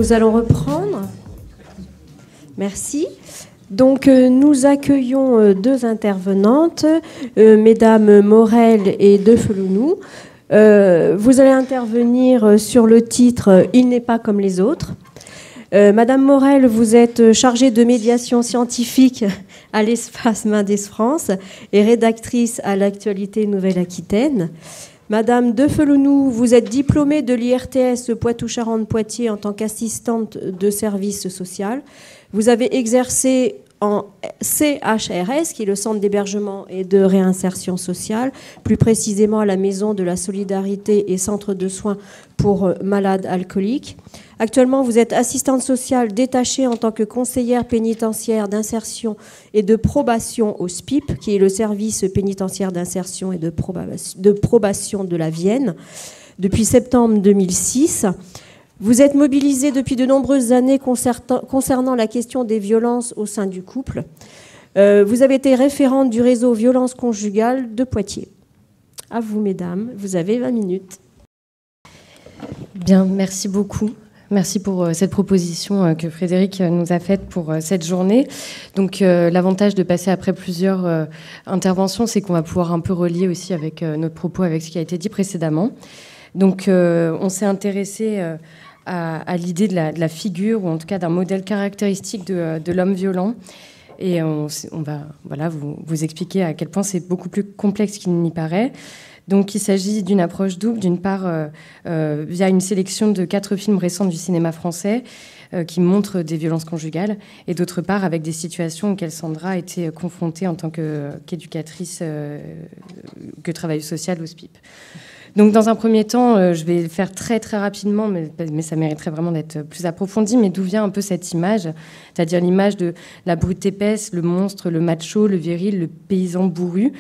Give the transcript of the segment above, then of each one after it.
nous allons reprendre. Merci. Donc, nous accueillons deux intervenantes, Mesdames Morel et Defelounou. Vous allez intervenir sur le titre « Il n'est pas comme les autres ». Madame Morel, vous êtes chargée de médiation scientifique à l'Espace Mendes France et rédactrice à l'Actualité Nouvelle-Aquitaine. Madame Defelounou, vous êtes diplômée de l'IRTS Poitou-Charentes-Poitiers en tant qu'assistante de service social. Vous avez exercé en CHRS, qui est le Centre d'hébergement et de réinsertion sociale, plus précisément à la Maison de la Solidarité et Centre de soins pour malades alcooliques. Actuellement, vous êtes assistante sociale détachée en tant que conseillère pénitentiaire d'insertion et de probation au SPIP, qui est le service pénitentiaire d'insertion et de probation de la Vienne, depuis septembre 2006. Vous êtes mobilisée depuis de nombreuses années concernant la question des violences au sein du couple. Vous avez été référente du réseau Violences conjugales de Poitiers. À vous, mesdames, vous avez 20 minutes. Bien, merci beaucoup. Merci pour cette proposition que Frédéric nous a faite pour cette journée. Donc, l'avantage de passer après plusieurs interventions, c'est qu'on va pouvoir un peu relier aussi avec notre propos, avec ce qui a été dit précédemment. Donc, on s'est intéressé à l'idée de la figure, ou en tout cas d'un modèle caractéristique de l'homme violent. Et on va vous expliquer à quel point c'est beaucoup plus complexe qu'il n'y paraît. Donc, il s'agit d'une approche double, d'une part via une sélection de 4 films récents du cinéma français qui montrent des violences conjugales, et d'autre part avec des situations auxquelles Sandra a été confrontée en tant qu'éducatrice, que travailleuse sociale au SPIP. Donc, dans un premier temps, je vais le faire très très rapidement, mais ça mériterait vraiment d'être plus approfondi. Mais d'où vient un peu cette image, c'est-à-dire l'image de la brute épaisse, le monstre, le macho, le viril, le paysan bourru.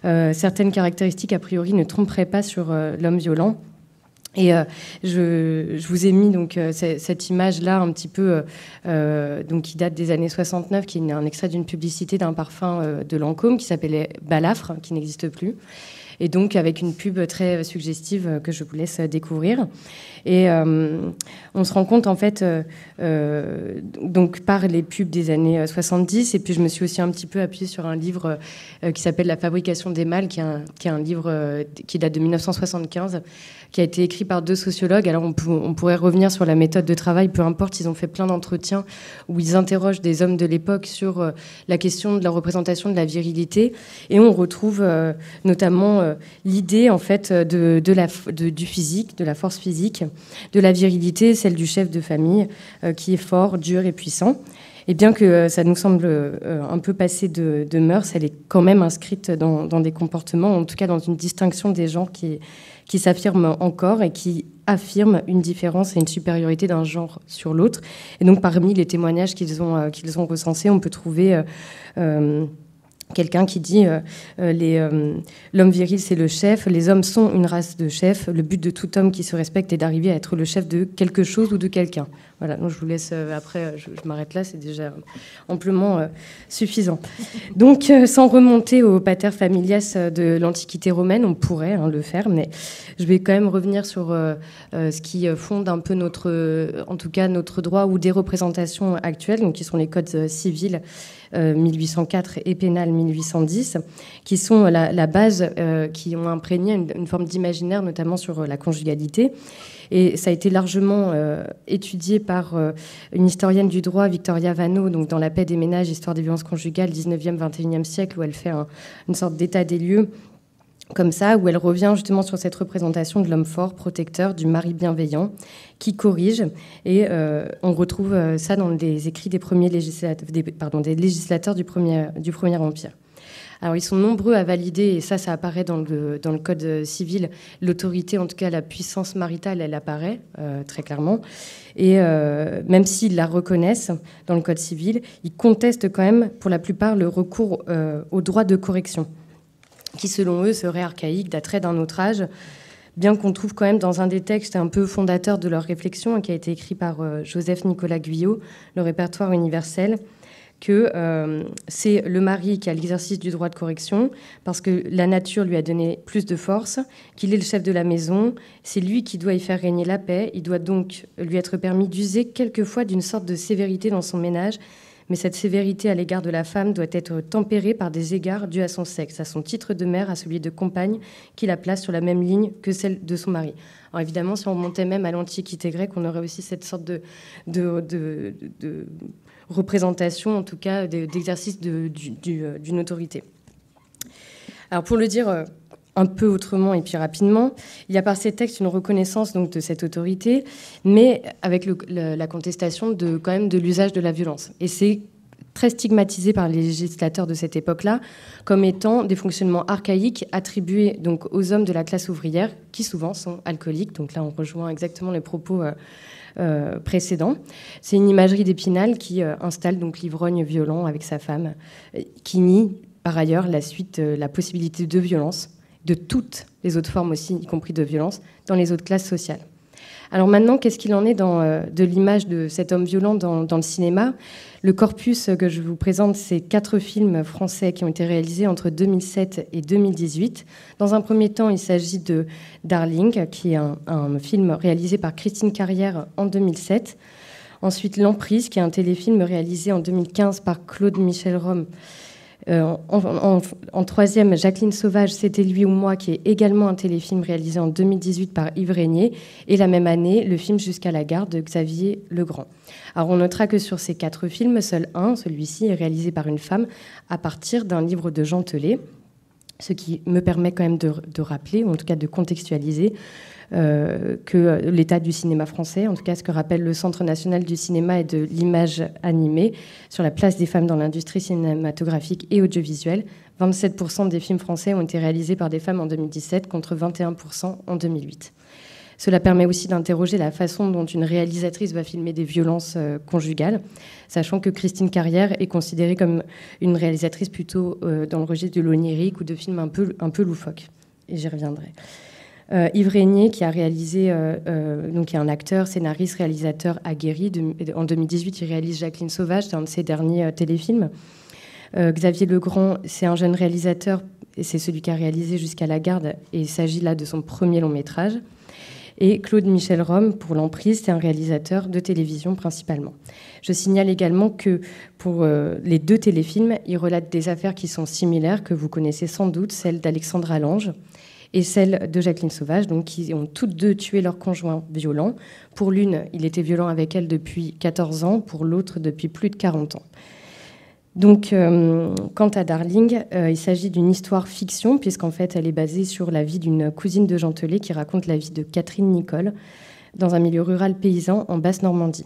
Certaines caractéristiques, a priori, ne tromperaient pas sur l'homme violent. Et je vous ai mis donc cette image-là un petit peu, donc qui date des années 69, qui est un extrait d'une publicité d'un parfum de Lancôme qui s'appelait Balafre, qui n'existe plus. Et donc avec une pub très suggestive que je vous laisse découvrir. Et on se rend compte en fait donc par les pubs des années 70, et puis je me suis aussi un petit peu appuyée sur un livre qui s'appelle La fabrication des mâles, qui est un livre qui date de 1975, qui a été écrit par 2 sociologues. Alors on pourrait revenir sur la méthode de travail, peu importe, ils ont fait plein d'entretiens où ils interrogent des hommes de l'époque sur la question de la représentation de la virilité, et on retrouve notamment l'idée en fait du physique, de la force physique, de la virilité, celle du chef de famille qui est fort, dur et puissant. Et bien que ça nous semble un peu passé de mœurs, elle est quand même inscrite dans des comportements, en tout cas dans une distinction des genres qui s'affirment encore et qui affirment une différence et une supériorité d'un genre sur l'autre. Et donc parmi les témoignages qu'ils ont recensés, on peut trouver quelqu'un qui dit l'homme viril, c'est le chef, les hommes sont une race de chefs, le but de tout homme qui se respecte est d'arriver à être le chef de quelque chose ou de quelqu'un. Voilà, donc je vous laisse, après, je m'arrête là, c'est déjà amplement suffisant. Donc, sans remonter au pater familias de l'Antiquité romaine, on pourrait le faire, mais je vais quand même revenir sur ce qui fonde un peu en tout cas notre droit ou des représentations actuelles, donc qui sont les codes civils 1804 et pénal 1810, qui sont la base, qui ont imprégné une forme d'imaginaire, notamment sur la conjugalité. Et ça a été largement étudié par une historienne du droit, Victoria Vanneau, donc dans La paix des ménages, histoire des violences conjugales, 19e, 21e siècle, où elle fait une sorte d'état des lieux, comme ça, où elle revient justement sur cette représentation de l'homme fort, protecteur, du mari bienveillant, qui corrige. Et on retrouve ça dans les écrits des législateurs du Premier Empire. Alors, ils sont nombreux à valider, et ça apparaît dans le Code civil, l'autorité, en tout cas la puissance maritale, elle apparaît très clairement. Et même s'ils la reconnaissent dans le Code civil, ils contestent quand même, pour la plupart, le recours au droit de correction, qui, selon eux, serait archaïque, daterait d'un autre âge, bien qu'on trouve quand même dans un des textes un peu fondateurs de leur réflexion, qui a été écrit par Joseph Nicolas Guyot, le répertoire universel, que c'est le mari qui a l'exercice du droit de correction parce que la nature lui a donné plus de force, qu'il est le chef de la maison, c'est lui qui doit y faire régner la paix, il doit donc lui être permis d'user quelquefois d'une sorte de sévérité dans son ménage, mais cette sévérité à l'égard de la femme doit être tempérée par des égards dus à son sexe, à son titre de mère, à celui de compagne, qui la place sur la même ligne que celle de son mari. Alors évidemment, si on montait même à l'Antiquité grecque, on aurait aussi cette sorte de représentation, en tout cas d'exercice d'une autorité. Alors pour le dire un peu autrement et puis rapidement, il y a par ces textes une reconnaissance donc, de cette autorité, mais avec la contestation quand même de l'usage de la violence. Et c'est très stigmatisé par les législateurs de cette époque-là comme étant des fonctionnements archaïques attribués donc, aux hommes de la classe ouvrière, qui souvent sont alcooliques. Donc là, on rejoint exactement les propos précédent. C'est une imagerie d'Épinal qui installe donc l'ivrogne violent avec sa femme, qui nie par ailleurs la possibilité de violence, de toutes les autres formes aussi, y compris de violence, dans les autres classes sociales. Alors maintenant, qu'est-ce qu'il en est de l'image de cet homme violent dans le cinéma ? Le corpus que je vous présente, c'est 4 films français qui ont été réalisés entre 2007 et 2018. Dans un premier temps, il s'agit de Darling, qui est un film réalisé par Christine Carrière en 2007. Ensuite, L'Emprise, qui est un téléfilm réalisé en 2015 par Claude Michel Rome. En troisième, Jacqueline Sauvage, C'était lui ou moi, qui est également un téléfilm réalisé en 2018 par Yves Régnier. Et la même année, le film Jusqu'à la gare de Xavier Legrand. Alors on notera que sur ces 4 films, seul un, celui-ci, est réalisé par une femme à partir d'un livre de Jean Telet, ce qui me permet quand même de rappeler, ou en tout cas de contextualiser, que l'état du cinéma français, en tout cas ce que rappelle le Centre national du cinéma et de l'image animée, sur la place des femmes dans l'industrie cinématographique et audiovisuelle. 27% des films français ont été réalisés par des femmes en 2017 contre 21% en 2008. Cela permet aussi d'interroger la façon dont une réalisatrice va filmer des violences conjugales, sachant que Christine Carrière est considérée comme une réalisatrice plutôt dans le registre de l'onirique ou de films un peu loufoques. Et j'y reviendrai. Yves Régnier, qui a réalisé, donc qui est un acteur, scénariste, réalisateur aguerri. En 2018, il réalise Jacqueline Sauvage, c'est un de ses derniers téléfilms. Xavier Legrand, c'est un jeune réalisateur, et c'est celui qui a réalisé Jusqu'à la garde, et il s'agit là de son premier long métrage. Et Claude Michel Rome, pour L'Emprise, c'est un réalisateur de télévision principalement. Je signale également que pour les 2 téléfilms, ils relatent des affaires qui sont similaires, que vous connaissez sans doute, celle d'Alexandra Lange et celle de Jacqueline Sauvage, donc qui ont toutes 2 tué leur conjoint violent. Pour l'une, il était violent avec elle depuis 14 ans, pour l'autre depuis plus de 40 ans. Donc, quant à Darling, il s'agit d'une histoire fiction, puisqu'en fait, elle est basée sur la vie d'une cousine de Jean Telet qui raconte la vie de Catherine Nicole dans un milieu rural paysan en Basse-Normandie.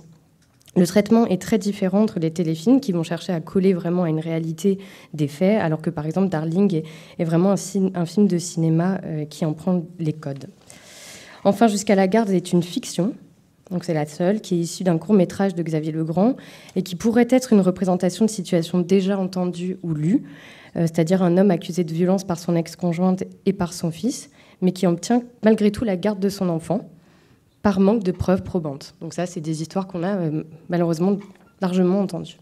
Le traitement est très différent entre les téléfilms qui vont chercher à coller vraiment à une réalité des faits, alors que par exemple Darling est vraiment un film de cinéma qui en prend les codes. Enfin, Jusqu'à la garde est une fiction, donc c'est la seule, qui est issue d'un court-métrage de Xavier Legrand et qui pourrait être une représentation de situations déjà entendues ou lues, c'est-à-dire un homme accusé de violence par son ex-conjointe et par son fils, mais qui obtient malgré tout la garde de son enfant, par manque de preuves probantes. Donc ça, c'est des histoires qu'on a malheureusement largement entendues.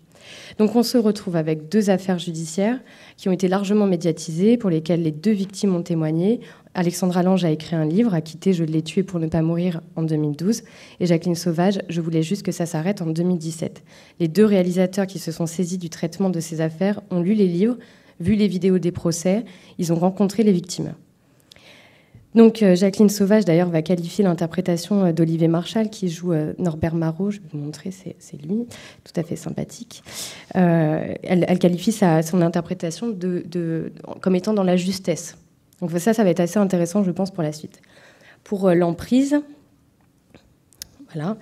Donc on se retrouve avec 2 affaires judiciaires qui ont été largement médiatisées, pour lesquelles les 2 victimes ont témoigné. Alexandra Lange a écrit un livre, A quitter, je l'ai tué pour ne pas mourir, en 2012. Et Jacqueline Sauvage, Je voulais juste que ça s'arrête, en 2017. Les 2 réalisateurs qui se sont saisis du traitement de ces affaires ont lu les livres, vu les vidéos des procès, ils ont rencontré les victimes. Donc Jacqueline Sauvage, d'ailleurs, va qualifier l'interprétation d'Olivier Marchal, qui joue Norbert Marot. Je vais vous montrer, c'est lui, tout à fait sympathique. Elle qualifie son interprétation comme étant dans la justesse. Donc ça va être assez intéressant, je pense, pour la suite. Pour L'Emprise, voilà.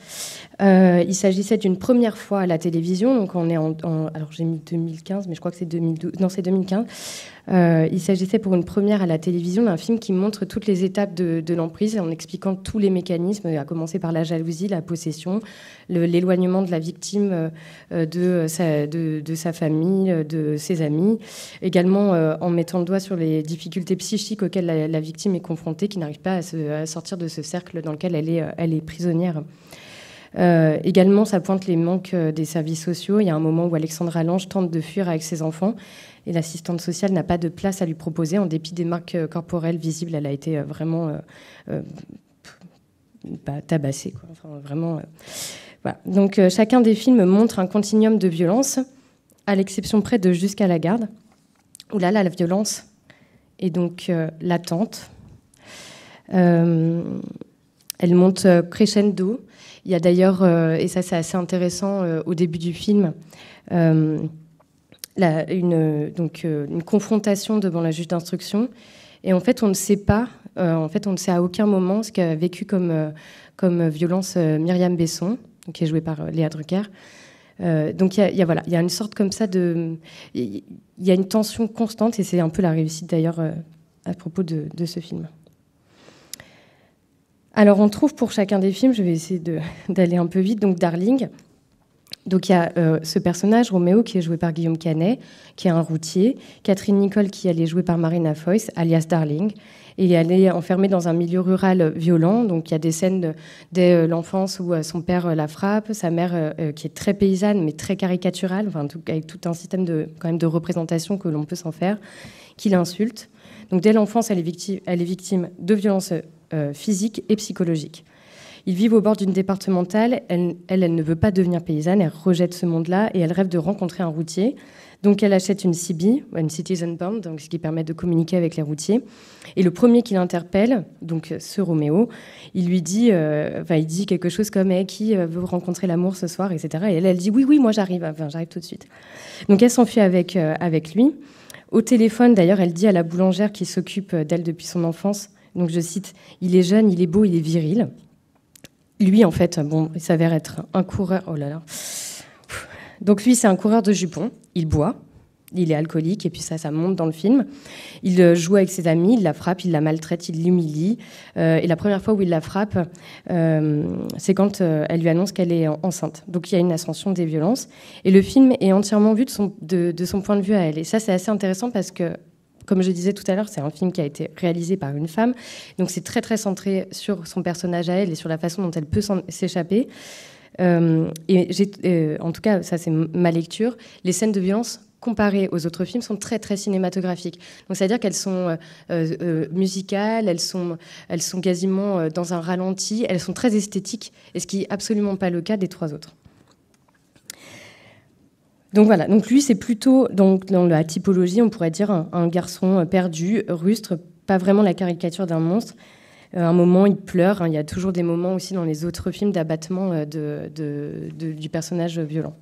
Il s'agissait d'une première fois à la télévision, donc on est alors j'ai mis 2015, mais je crois que c'est 2012. Non, c'est 2015. Il s'agissait pour une première à la télévision d'un film qui montre toutes les étapes de l'emprise en expliquant tous les mécanismes, à commencer par la jalousie, la possession, l'éloignement de la victime de sa famille, de ses amis, également en mettant le doigt sur les difficultés psychiques auxquelles la victime est confrontée, qui n'arrive pas à sortir de ce cercle dans lequel elle est prisonnière. Également, ça pointe les manques des services sociaux. Il y a un moment où Alexandra Lange tente de fuir avec ses enfants et l'assistante sociale n'a pas de place à lui proposer en dépit des marques corporelles visibles. Elle a été vraiment tabassée, quoi. Enfin, vraiment, voilà. Donc, chacun des films montre un continuum de violence, à l'exception près de Jusqu'à la garde, où là, la violence est donc latente. Elle monte crescendo. Il y a d'ailleurs, et ça c'est assez intéressant, au début du film, une confrontation devant la juge d'instruction. Et en fait, on ne sait pas, on ne sait à aucun moment ce qu'a vécu comme violence Myriam Besson, qui est jouée par Léa Drucker. Donc il y a une sorte comme ça de... Il y a une tension constante, et c'est un peu la réussite d'ailleurs à propos de ce film. Alors on trouve pour chacun des films, je vais essayer d'aller un peu vite, donc Darling. Donc il y a ce personnage, Roméo, qui est joué par Guillaume Canet, qui est un routier. Catherine Nicole, qui elle est jouée par Marina Foïs, alias Darling. Et elle est enfermée dans un milieu rural violent. Donc il y a des scènes dès l'enfance où son père la frappe, sa mère qui est très paysanne mais très caricaturale, enfin, avec tout un système quand même de représentation que l'on peut s'en faire, qui l'insulte. Donc dès l'enfance, elle est victime de violences physiques et psychologiques. Ils vivent au bord d'une départementale. Elle ne veut pas devenir paysanne, elle rejette ce monde-là et elle rêve de rencontrer un routier. Donc elle achète une CB, une Citizen Band, donc ce qui permet de communiquer avec les routiers. Et le premier qui l'interpelle, donc ce Roméo, il lui dit, il dit quelque chose comme qui veut rencontrer l'amour ce soir, etc. Et elle dit oui, moi j'arrive, j'arrive tout de suite. Donc elle s'enfuit avec lui. Au téléphone, d'ailleurs, elle dit à la boulangère qui s'occupe d'elle depuis son enfance, donc je cite, il est jeune, il est beau, il est viril. Lui, en fait, il s'avère être un coureur. Oh là là. Donc lui, c'est un coureur de jupons. Il boit, il est alcoolique, et puis ça monte dans le film. Il joue avec ses amis, il la frappe, il la maltraite, il l'humilie. Et la première fois où il la frappe, c'est quand elle lui annonce qu'elle est enceinte. Donc il y a une ascension des violences. Et le film est entièrement vu de son point de vue à elle. Et ça, c'est assez intéressant parce que, comme je disais tout à l'heure, c'est un film qui a été réalisé par une femme. Donc c'est très, très centré sur son personnage à elle et sur la façon dont elle peut s'échapper. En tout cas, ça c'est ma lecture, les scènes de violence comparées aux autres films sont très, très cinématographiques. Donc c'est-à-dire qu'elles sont musicales, elles sont quasiment dans un ralenti, elles sont très esthétiques, et ce qui n'est absolument pas le cas des trois autres. Donc voilà, donc lui c'est plutôt dans la typologie, on pourrait dire un garçon perdu, rustre, pas vraiment la caricature d'un monstre. Un moment il pleure, il y a toujours des moments aussi dans les autres films d'abattement du personnage violent.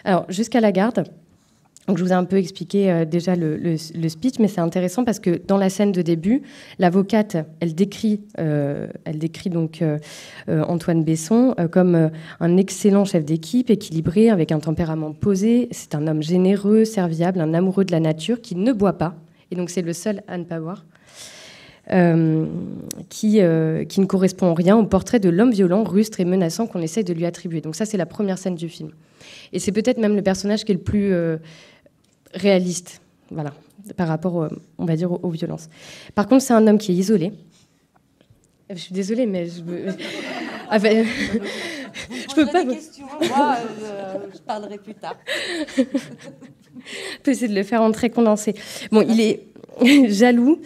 Alors Jusqu'à la garde, donc je vous ai un peu expliqué déjà le speech, mais c'est intéressant parce que dans la scène de début, l'avocate, elle décrit donc Antoine Besson comme un excellent chef d'équipe, équilibré, avec un tempérament posé. C'est un homme généreux, serviable, un amoureux de la nature qui ne boit pas. Et donc c'est le seul à ne pas boire. Qui ne correspond en rien au portrait de l'homme violent, rustre et menaçant qu'on essaie de lui attribuer. Donc ça, c'est la première scène du film. Et c'est peut-être même le personnage qui est le plus réaliste, voilà, par rapport, on va dire, aux violences. Par contre, c'est un homme qui est isolé. Je suis désolée, mais je peux pas. Des questions, moi, je parlerai plus tard. Je peux essayer de le faire en très condensé. Bon, il est jaloux.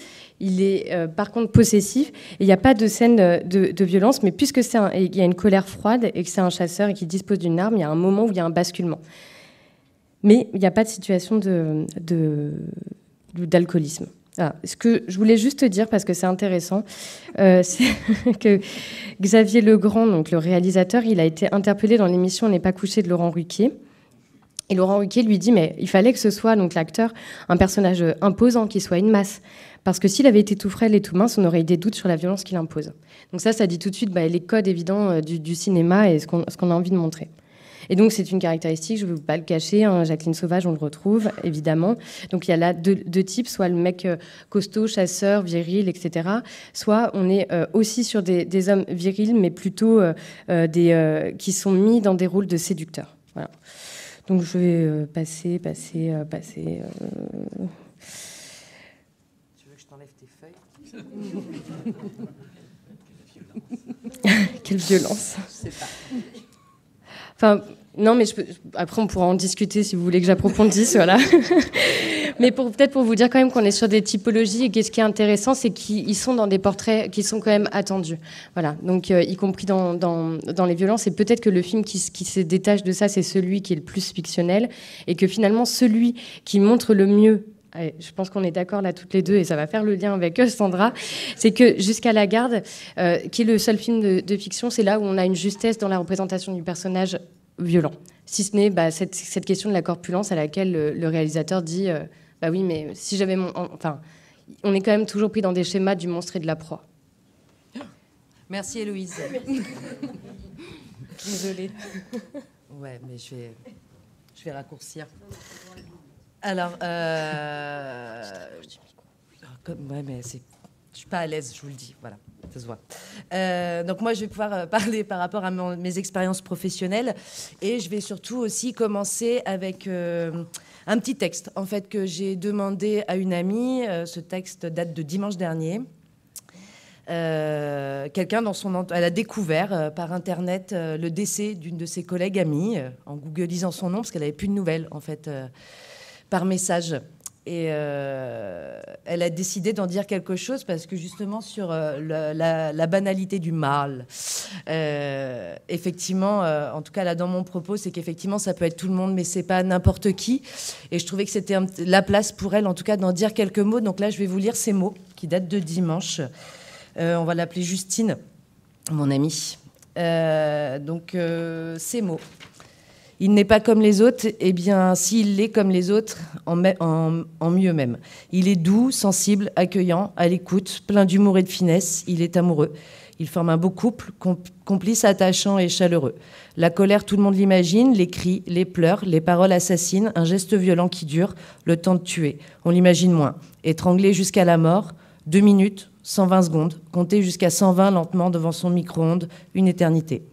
Il est par contre possessif. Et il n'y a pas de scène de violence, mais puisque il y a une colère froide et que c'est un chasseur et qu'il dispose d'une arme, il y a un moment où il y a un basculement. Mais il n'y a pas de situation d'alcoolisme. Alors, ce que je voulais juste dire, parce que c'est intéressant, c'est que Xavier Legrand, donc le réalisateur, il a été interpellé dans l'émission On n'est pas couché de Laurent Ruquier. Et Laurent Ruquier lui dit, mais il fallait que ce soit, donc l'acteur, un personnage imposant, qui soit une masse. Parce que s'il avait été tout frêle et tout mince, on aurait eu des doutes sur la violence qu'il impose. Donc ça dit tout de suite les codes évidents du cinéma et ce qu'on a envie de montrer. Et donc c'est une caractéristique, je ne veux pas le cacher, Jacqueline Sauvage, on le retrouve, évidemment. Donc il y a là deux types, soit le mec costaud, chasseur, viril, etc. Soit on est aussi sur des hommes virils, mais plutôt qui sont mis dans des rôles de séducteurs. Voilà. Donc je vais passer. Tu veux que je t'enlève tes feuilles? Quelle violence. Je sais pas. Enfin, non, mais après, on pourra en discuter si vous voulez que j'approfondisse, voilà. Mais peut-être pour vous dire quand même qu'on est sur des typologies, et que ce qui est intéressant, c'est qu'ils sont dans des portraits qui sont quand même attendus. Voilà, donc y compris dans les violences. Et peut-être que le film qui se détache de ça, c'est celui qui est le plus fictionnel, et que finalement, celui qui montre le mieux, je pense qu'on est d'accord là toutes les deux, et ça va faire le lien avec Sandra, c'est que Jusqu'à la garde, qui est le seul film de fiction, c'est là où on a une justesse dans la représentation du personnage violent. Si ce n'est cette question de la corpulence à laquelle le réalisateur dit bah oui, mais si j'avais enfin, on est quand même toujours pris dans des schémas du monstre et de la proie. Merci Héloïse. Désolée. Ouais, mais je vais raccourcir. Alors, ouais, mais je suis pas à l'aise, je vous le dis. Voilà, ça se voit. Donc moi, je vais pouvoir parler par rapport à mes expériences professionnelles, et je vais surtout aussi commencer avec un petit texte, en fait, que j'ai demandé à une amie. Ce texte date de dimanche dernier. Quelqu'un elle a découvert par internet le décès d'une de ses collègues amies en googlisant son nom, parce qu'elle n'avait plus de nouvelles, en fait, par message. Et elle a décidé d'en dire quelque chose, parce que justement sur la banalité du mal, effectivement, en tout cas là dans mon propos, c'est qu'effectivement ça peut être tout le monde, mais c'est pas n'importe qui. Et je trouvais que c'était la place pour elle, en tout cas, d'en dire quelques mots. Donc là, je vais vous lire ces mots qui datent de dimanche. On va l'appeler Justine, mon amie. Donc ces mots. Il n'est pas comme les autres, eh bien, s'il l'est comme les autres, en mieux même. Il est doux, sensible, accueillant, à l'écoute, plein d'humour et de finesse. Il est amoureux. Il forme un beau couple, complice, attachant et chaleureux. La colère, tout le monde l'imagine, les cris, les pleurs, les paroles assassines, un geste violent qui dure, le temps de tuer. On l'imagine moins. Étranglé jusqu'à la mort, 2 minutes, 120 secondes, compter jusqu'à 120 lentement devant son micro-ondes, une éternité.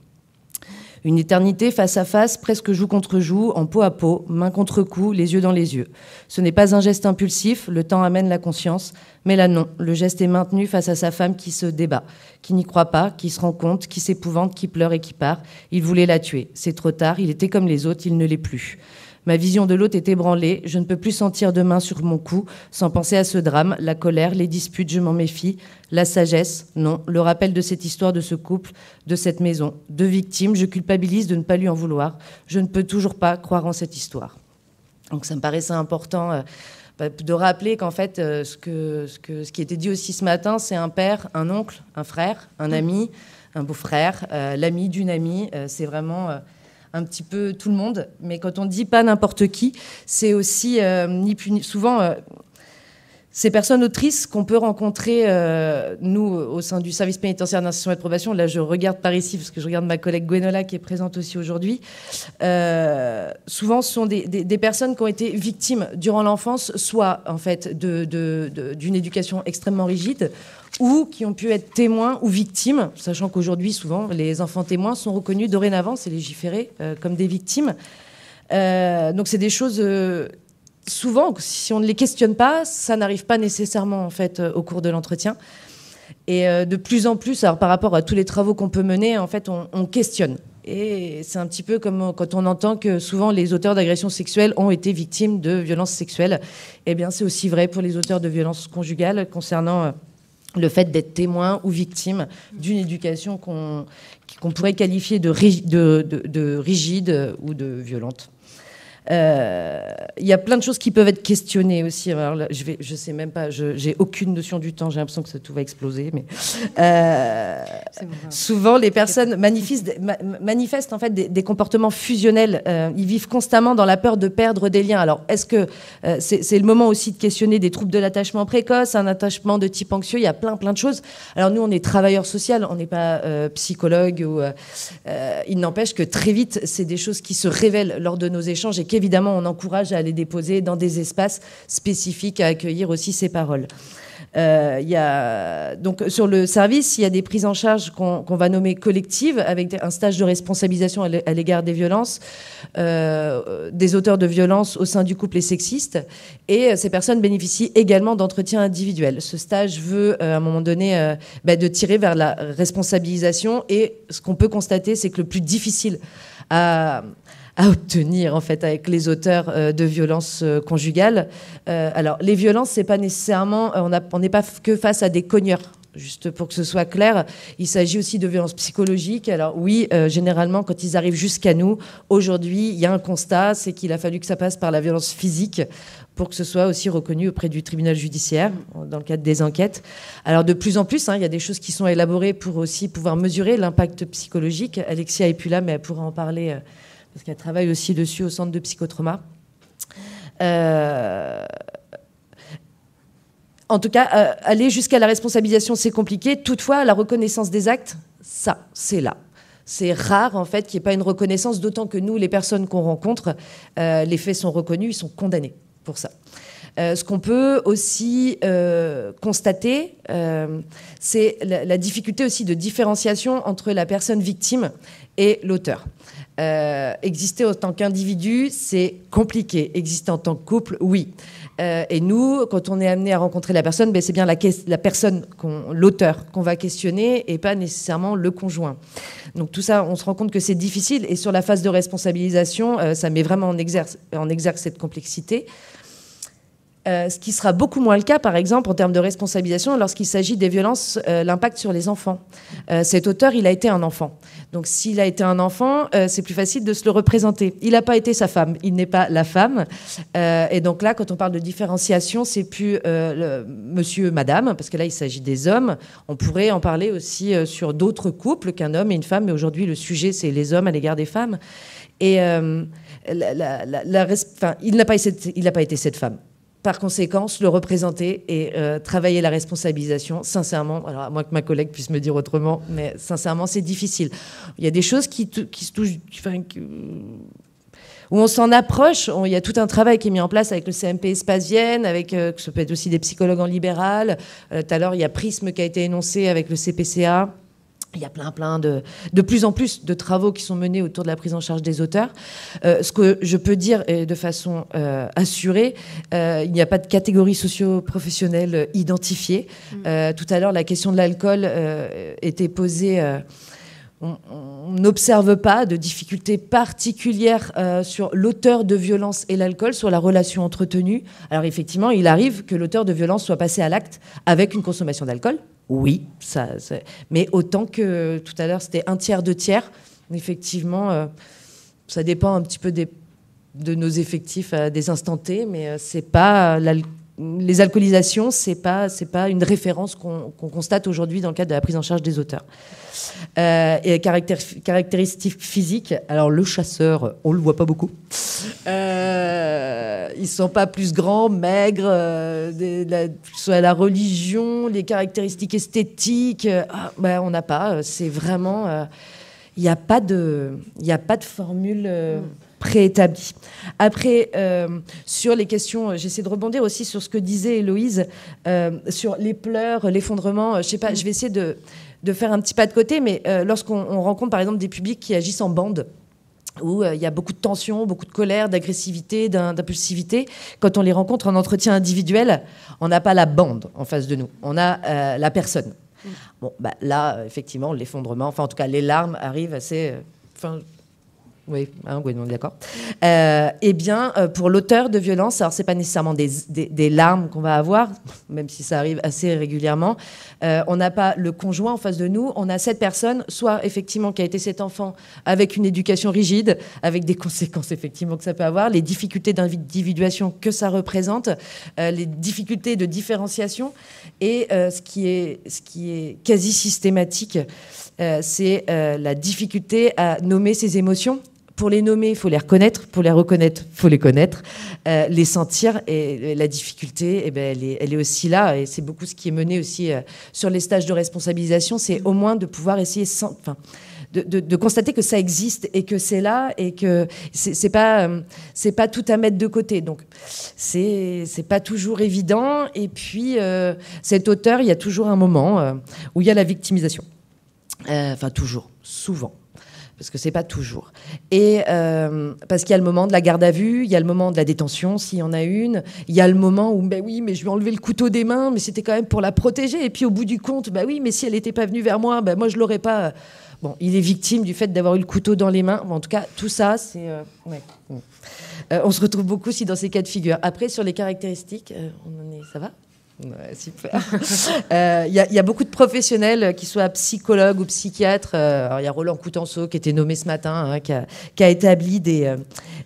Une éternité face à face, presque joue contre joue, en peau à peau, main contre cou, les yeux dans les yeux. Ce n'est pas un geste impulsif, le temps amène la conscience, mais là non, le geste est maintenu face à sa femme qui se débat, qui n'y croit pas, qui se rend compte, qui s'épouvante, qui pleure et qui part. Il voulait la tuer. C'est trop tard, il était comme les autres, il ne l'est plus. Ma vision de l'autre est ébranlée, je ne peux plus sentir de main sur mon cou sans penser à ce drame, la colère, les disputes, je m'en méfie, la sagesse, non, le rappel de cette histoire, de ce couple, de cette maison. 2 victimes, je culpabilise de ne pas lui en vouloir, je ne peux toujours pas croire en cette histoire. Donc ça me paraissait important de rappeler qu'en fait, ce qui était dit aussi ce matin, c'est un père, un oncle, un frère, un ami, un beau-frère, l'ami d'une amie, c'est vraiment... un petit peu tout le monde, mais quand on dit pas n'importe qui, c'est aussi souvent ces personnes autrices qu'on peut rencontrer, nous, au sein du service pénitentiaire d'insertion et de probation. Là, je regarde par ici, parce que je regarde ma collègue Gwenola qui est présente aussi aujourd'hui. Souvent, ce sont des personnes qui ont été victimes durant l'enfance, soit en fait d'une éducation extrêmement rigide, ou qui ont pu être témoins ou victimes, sachant qu'aujourd'hui, souvent, les enfants témoins sont reconnus dorénavant, c'est légiféré, comme des victimes. Donc, c'est des choses... souvent, si on ne les questionne pas, ça n'arrive pas nécessairement en fait au cours de l'entretien. Et de plus en plus, alors par rapport à tous les travaux qu'on peut mener, en fait, on questionne. Et c'est un petit peu comme quand on entend que souvent les auteurs d'agressions sexuelles ont été victimes de violences sexuelles. Eh bien, c'est aussi vrai pour les auteurs de violences conjugales concernant le fait d'être témoin ou victime d'une éducation qu'on pourrait qualifier de rigide ou de violente. Il y a plein de choses qui peuvent être questionnées aussi. Alors là, je sais même pas, j'ai aucune notion du temps, j'ai l'impression que tout va exploser. Mais souvent, les personnes manifestent en fait des comportements fusionnels. Ils vivent constamment dans la peur de perdre des liens. Alors, est-ce que c'est le moment aussi de questionner des troubles de l'attachement précoce, un attachement de type anxieux? Il y a plein de choses. Alors nous, on est travailleurs sociaux, on n'est pas psychologue. Il n'empêche que très vite, c'est des choses qui se révèlent lors de nos échanges et évidemment, on encourage à aller déposer dans des espaces spécifiques à accueillir aussi ces paroles. Donc, sur le service, il y a des prises en charge qu'on va nommer collectives, avec un stage de responsabilisation à l'égard des violences, des auteurs de violences au sein du couple et sexiste. Et ces personnes bénéficient également d'entretiens individuels. Ce stage veut, à un moment donné, de tirer vers la responsabilisation. Et ce qu'on peut constater, c'est que le plus difficile à obtenir en fait avec les auteurs de violences conjugales. Alors les violences, c'est pas nécessairement, on n'est pas que face à des cogneurs. Juste pour que ce soit clair, il s'agit aussi de violences psychologiques. Alors oui, généralement, quand ils arrivent jusqu'à nous, aujourd'hui, il y a un constat, c'est qu'il a fallu que ça passe par la violence physique pour que ce soit aussi reconnu auprès du tribunal judiciaire, dans le cadre des enquêtes. Alors de plus en plus, il y a des choses qui sont élaborées pour aussi pouvoir mesurer l'impact psychologique. Alexia n'est plus là, mais elle pourra en parler parce qu'elle travaille aussi dessus au centre de psychotrauma. En tout cas, aller jusqu'à la responsabilisation, c'est compliqué. Toutefois, la reconnaissance des actes, ça, c'est là. C'est rare, en fait, qu'il n'y ait pas une reconnaissance, d'autant que nous, les personnes qu'on rencontre, les faits sont reconnus, ils sont condamnés pour ça. Ce qu'on peut aussi constater, c'est la difficulté aussi de différenciation entre la personne victime et l'auteur. Exister en tant qu'individu, c'est compliqué. Exister en tant que couple, oui. Et nous, quand on est amené à rencontrer la personne, c'est bien la personne, l'auteur qu'on va questionner et pas nécessairement le conjoint. Donc tout ça, on se rend compte que c'est difficile. Et sur la phase de responsabilisation, ça met vraiment en exergue cette complexité. Ce qui sera beaucoup moins le cas, par exemple, en termes de responsabilisation, lorsqu'il s'agit des violences, l'impact sur les enfants. Cet auteur, il a été un enfant. Donc, s'il a été un enfant, c'est plus facile de se le représenter. Il n'a pas été sa femme, il n'est pas la femme. Et donc là, quand on parle de différenciation, c'est plus monsieur, madame, parce que là, il s'agit des hommes. On pourrait en parler aussi sur d'autres couples qu'un homme et une femme, mais aujourd'hui, le sujet, c'est les hommes à l'égard des femmes. Et il n'a pas été cette femme. Par conséquent, le représenter et travailler la responsabilisation, sincèrement, alors à moins que ma collègue puisse me dire autrement, mais sincèrement, c'est difficile. Il y a des choses qui se touchent, où on s'en approche. Il y a tout un travail qui est mis en place avec le CMP Espace Vienne, avec, ça peut être aussi des psychologues en libéral. Tout à l'heure, il y a Prisme qui a été énoncé avec le CPCA. Il y a plein de plus en plus de travaux qui sont menés autour de la prise en charge des auteurs. Ce que je peux dire de façon assurée, il n'y a pas de catégorie socio-professionnelle identifiée. Tout à l'heure, la question de l'alcool était posée. On n'observe pas de difficultés particulières sur l'auteur de violence et l'alcool, sur la relation entretenue. Alors effectivement, il arrive que l'auteur de violence soit passé à l'acte avec une consommation d'alcool. Oui, mais autant que tout à l'heure, c'était 1/3, 2/3. Effectivement, ça dépend un petit peu de nos effectifs à des instants T, mais c'est pas les alcoolisations, c'est pas une référence qu'on constate aujourd'hui dans le cadre de la prise en charge des auteurs. Et caractéristiques physiques, alors le chasseur, on le voit pas beaucoup. Ils sont pas plus grands, maigres, soit la religion, les caractéristiques esthétiques, on n'a pas. C'est vraiment, il n'y a pas de formule préétablie. Après, sur les questions, j'essaie de rebondir aussi sur ce que disait Héloïse, sur les pleurs, l'effondrement. Je sais pas, je vais essayer de faire un petit pas de côté, mais lorsqu'on rencontre par exemple des publics qui agissent en bande, où il y a beaucoup de tension, beaucoup de colère, d'agressivité, d'impulsivité, quand on les rencontre en entretien individuel, on n'a pas la bande en face de nous, on a la personne. Bon, là, effectivement, l'effondrement, enfin en tout cas les larmes arrivent assez... Oui, on est d'accord. Eh bien, pour l'auteur de violence, alors c'est pas nécessairement des larmes qu'on va avoir, même si ça arrive assez régulièrement. On n'a pas le conjoint en face de nous. On a cette personne, soit effectivement qui a été cet enfant avec une éducation rigide, avec des conséquences effectivement que ça peut avoir, les difficultés d'individuation que ça représente, les difficultés de différenciation, et ce qui est quasi systématique, c'est la difficulté à nommer ses émotions. Pour les nommer, il faut les reconnaître. Pour les reconnaître, il faut les connaître, les sentir. Et la difficulté, elle est aussi là. Et c'est beaucoup ce qui est mené aussi sur les stages de responsabilisation. C'est au moins de pouvoir essayer de constater que ça existe et que c'est là et que c'est pas tout à mettre de côté. Donc c'est pas toujours évident. Et puis cet auteur, il y a toujours un moment où il y a la victimisation. Enfin toujours, souvent. Parce que c'est pas toujours. Et parce qu'il y a le moment de la garde à vue, il y a le moment de la détention, s'il y en a une, il y a le moment où, ben oui, mais je lui ai enlevé le couteau des mains, mais c'était quand même pour la protéger. Et puis au bout du compte, ben oui, mais si elle n'était pas venue vers moi, ben moi je l'aurais pas. Bon, il est victime du fait d'avoir eu le couteau dans les mains. Bon, en tout cas, tout ça, c'est. Ouais. On se retrouve beaucoup aussi dans ces cas de figure. Après, sur les caractéristiques, ça va ? Ouais, super. Il y a beaucoup de professionnels, qui soient psychologues ou psychiatres. Alors, il y a Roland Coutenceau qui était nommé ce matin, qui a établi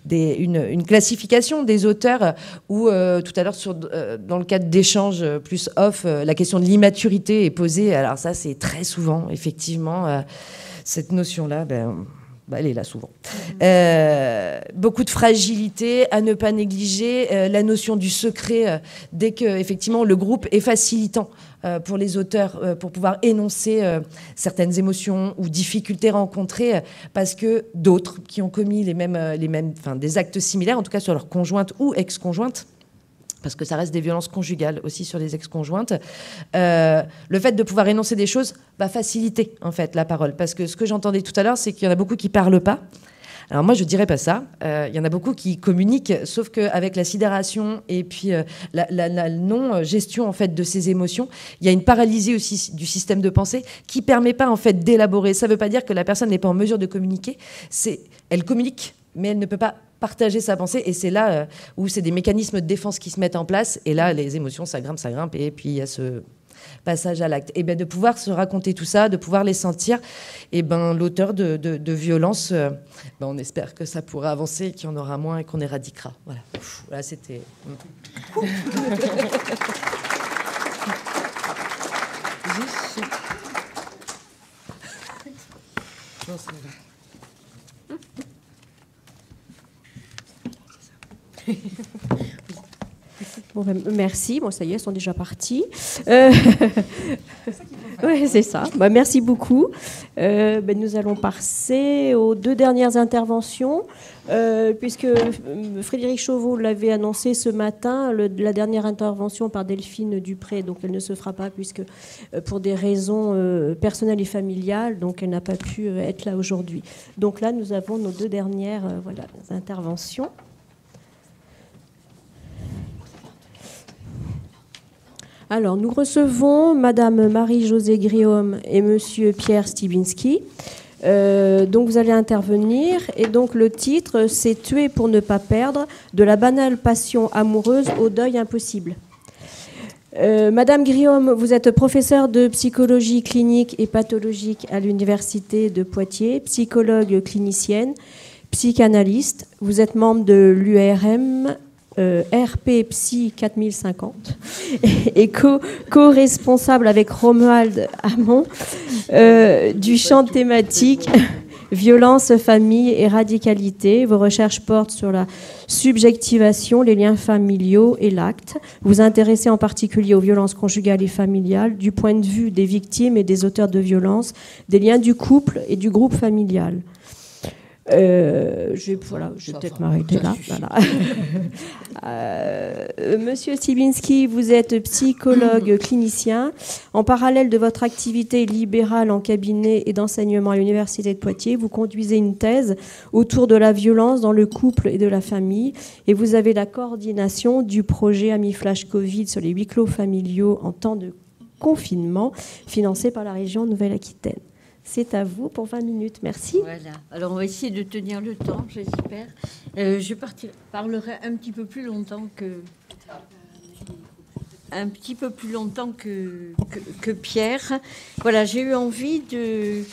une classification des auteurs où, tout à l'heure, dans le cadre d'échanges plus off, la question de l'immaturité est posée. Alors ça, c'est très souvent, effectivement, cette notion-là, elle est là souvent. Beaucoup de fragilité à ne pas négliger, la notion du secret, dès que effectivement le groupe est facilitant pour les auteurs pour pouvoir énoncer certaines émotions ou difficultés rencontrées, parce que d'autres qui ont commis des actes similaires, en tout cas sur leur conjointe ou ex-conjointe, parce que ça reste des violences conjugales aussi sur les ex-conjointes, le fait de pouvoir énoncer des choses va faciliter en fait la parole. Parce que ce que j'entendais tout à l'heure, c'est qu'il y en a beaucoup qui ne parlent pas. Alors moi, je ne dirais pas ça. Il y en a beaucoup qui communiquent, sauf qu'avec la sidération et puis la non-gestion en fait, de ces émotions, il y a une paralysie aussi du système de pensée qui ne permet pas en fait, d'élaborer. Ça ne veut pas dire que la personne n'est pas en mesure de communiquer. Elle communique, mais elle ne peut pas partager sa pensée, et c'est là où c'est des mécanismes de défense qui se mettent en place, et là les émotions ça grimpe, et puis il y a ce passage à l'acte. Et de pouvoir se raconter tout ça, de pouvoir les sentir, et l'auteur de violence, on espère que ça pourra avancer, qu'il y en aura moins et qu'on éradiquera. Voilà. Là c'était. Bon, merci. Bon, ça y est, elles sont déjà parties. Oui, c'est ça. Merci beaucoup. Nous allons passer aux 2 dernières interventions, puisque Frédéric Chauveau l'avait annoncé ce matin, la dernière intervention par Delphine Dupré, donc elle ne se fera pas, puisque pour des raisons personnelles et familiales, donc elle n'a pas pu être là aujourd'hui. Donc là, nous avons nos 2 dernières interventions. Alors, nous recevons Madame Marie-Josée Griaume et Monsieur Pierre Stibinski. Donc, vous allez intervenir. Et donc, le titre, c'est « Tuer pour ne pas perdre, de la banale passion amoureuse au deuil impossible ». Madame Griaume, vous êtes professeure de psychologie clinique et pathologique à l'Université de Poitiers, psychologue clinicienne, psychanalyste. Vous êtes membre de l'URM, RP Psy 4050 et co-responsable avec Romuald Hamon du champ thématique violence, famille et radicalité. Vos recherches portent sur la subjectivation, les liens familiaux et l'acte. Vous vous intéressez en particulier aux violences conjugales et familiales du point de vue des victimes et des auteurs de violences, des liens du couple et du groupe familial. Je vais peut-être m'arrêter là. Voilà. Monsieur Stibinski, vous êtes psychologue clinicien. En parallèle de votre activité libérale en cabinet et d'enseignement à l'Université de Poitiers, vous conduisez une thèse autour de la violence dans le couple et de la famille. Et vous avez la coordination du projet Amis Flash Covid sur les huis clos familiaux en temps de confinement, financé par la région Nouvelle-Aquitaine. C'est à vous pour 20 minutes. Merci. Voilà. Alors, on va essayer de tenir le temps, j'espère. Je parlerai un petit peu plus longtemps que Pierre. Voilà, j'ai eu envie de...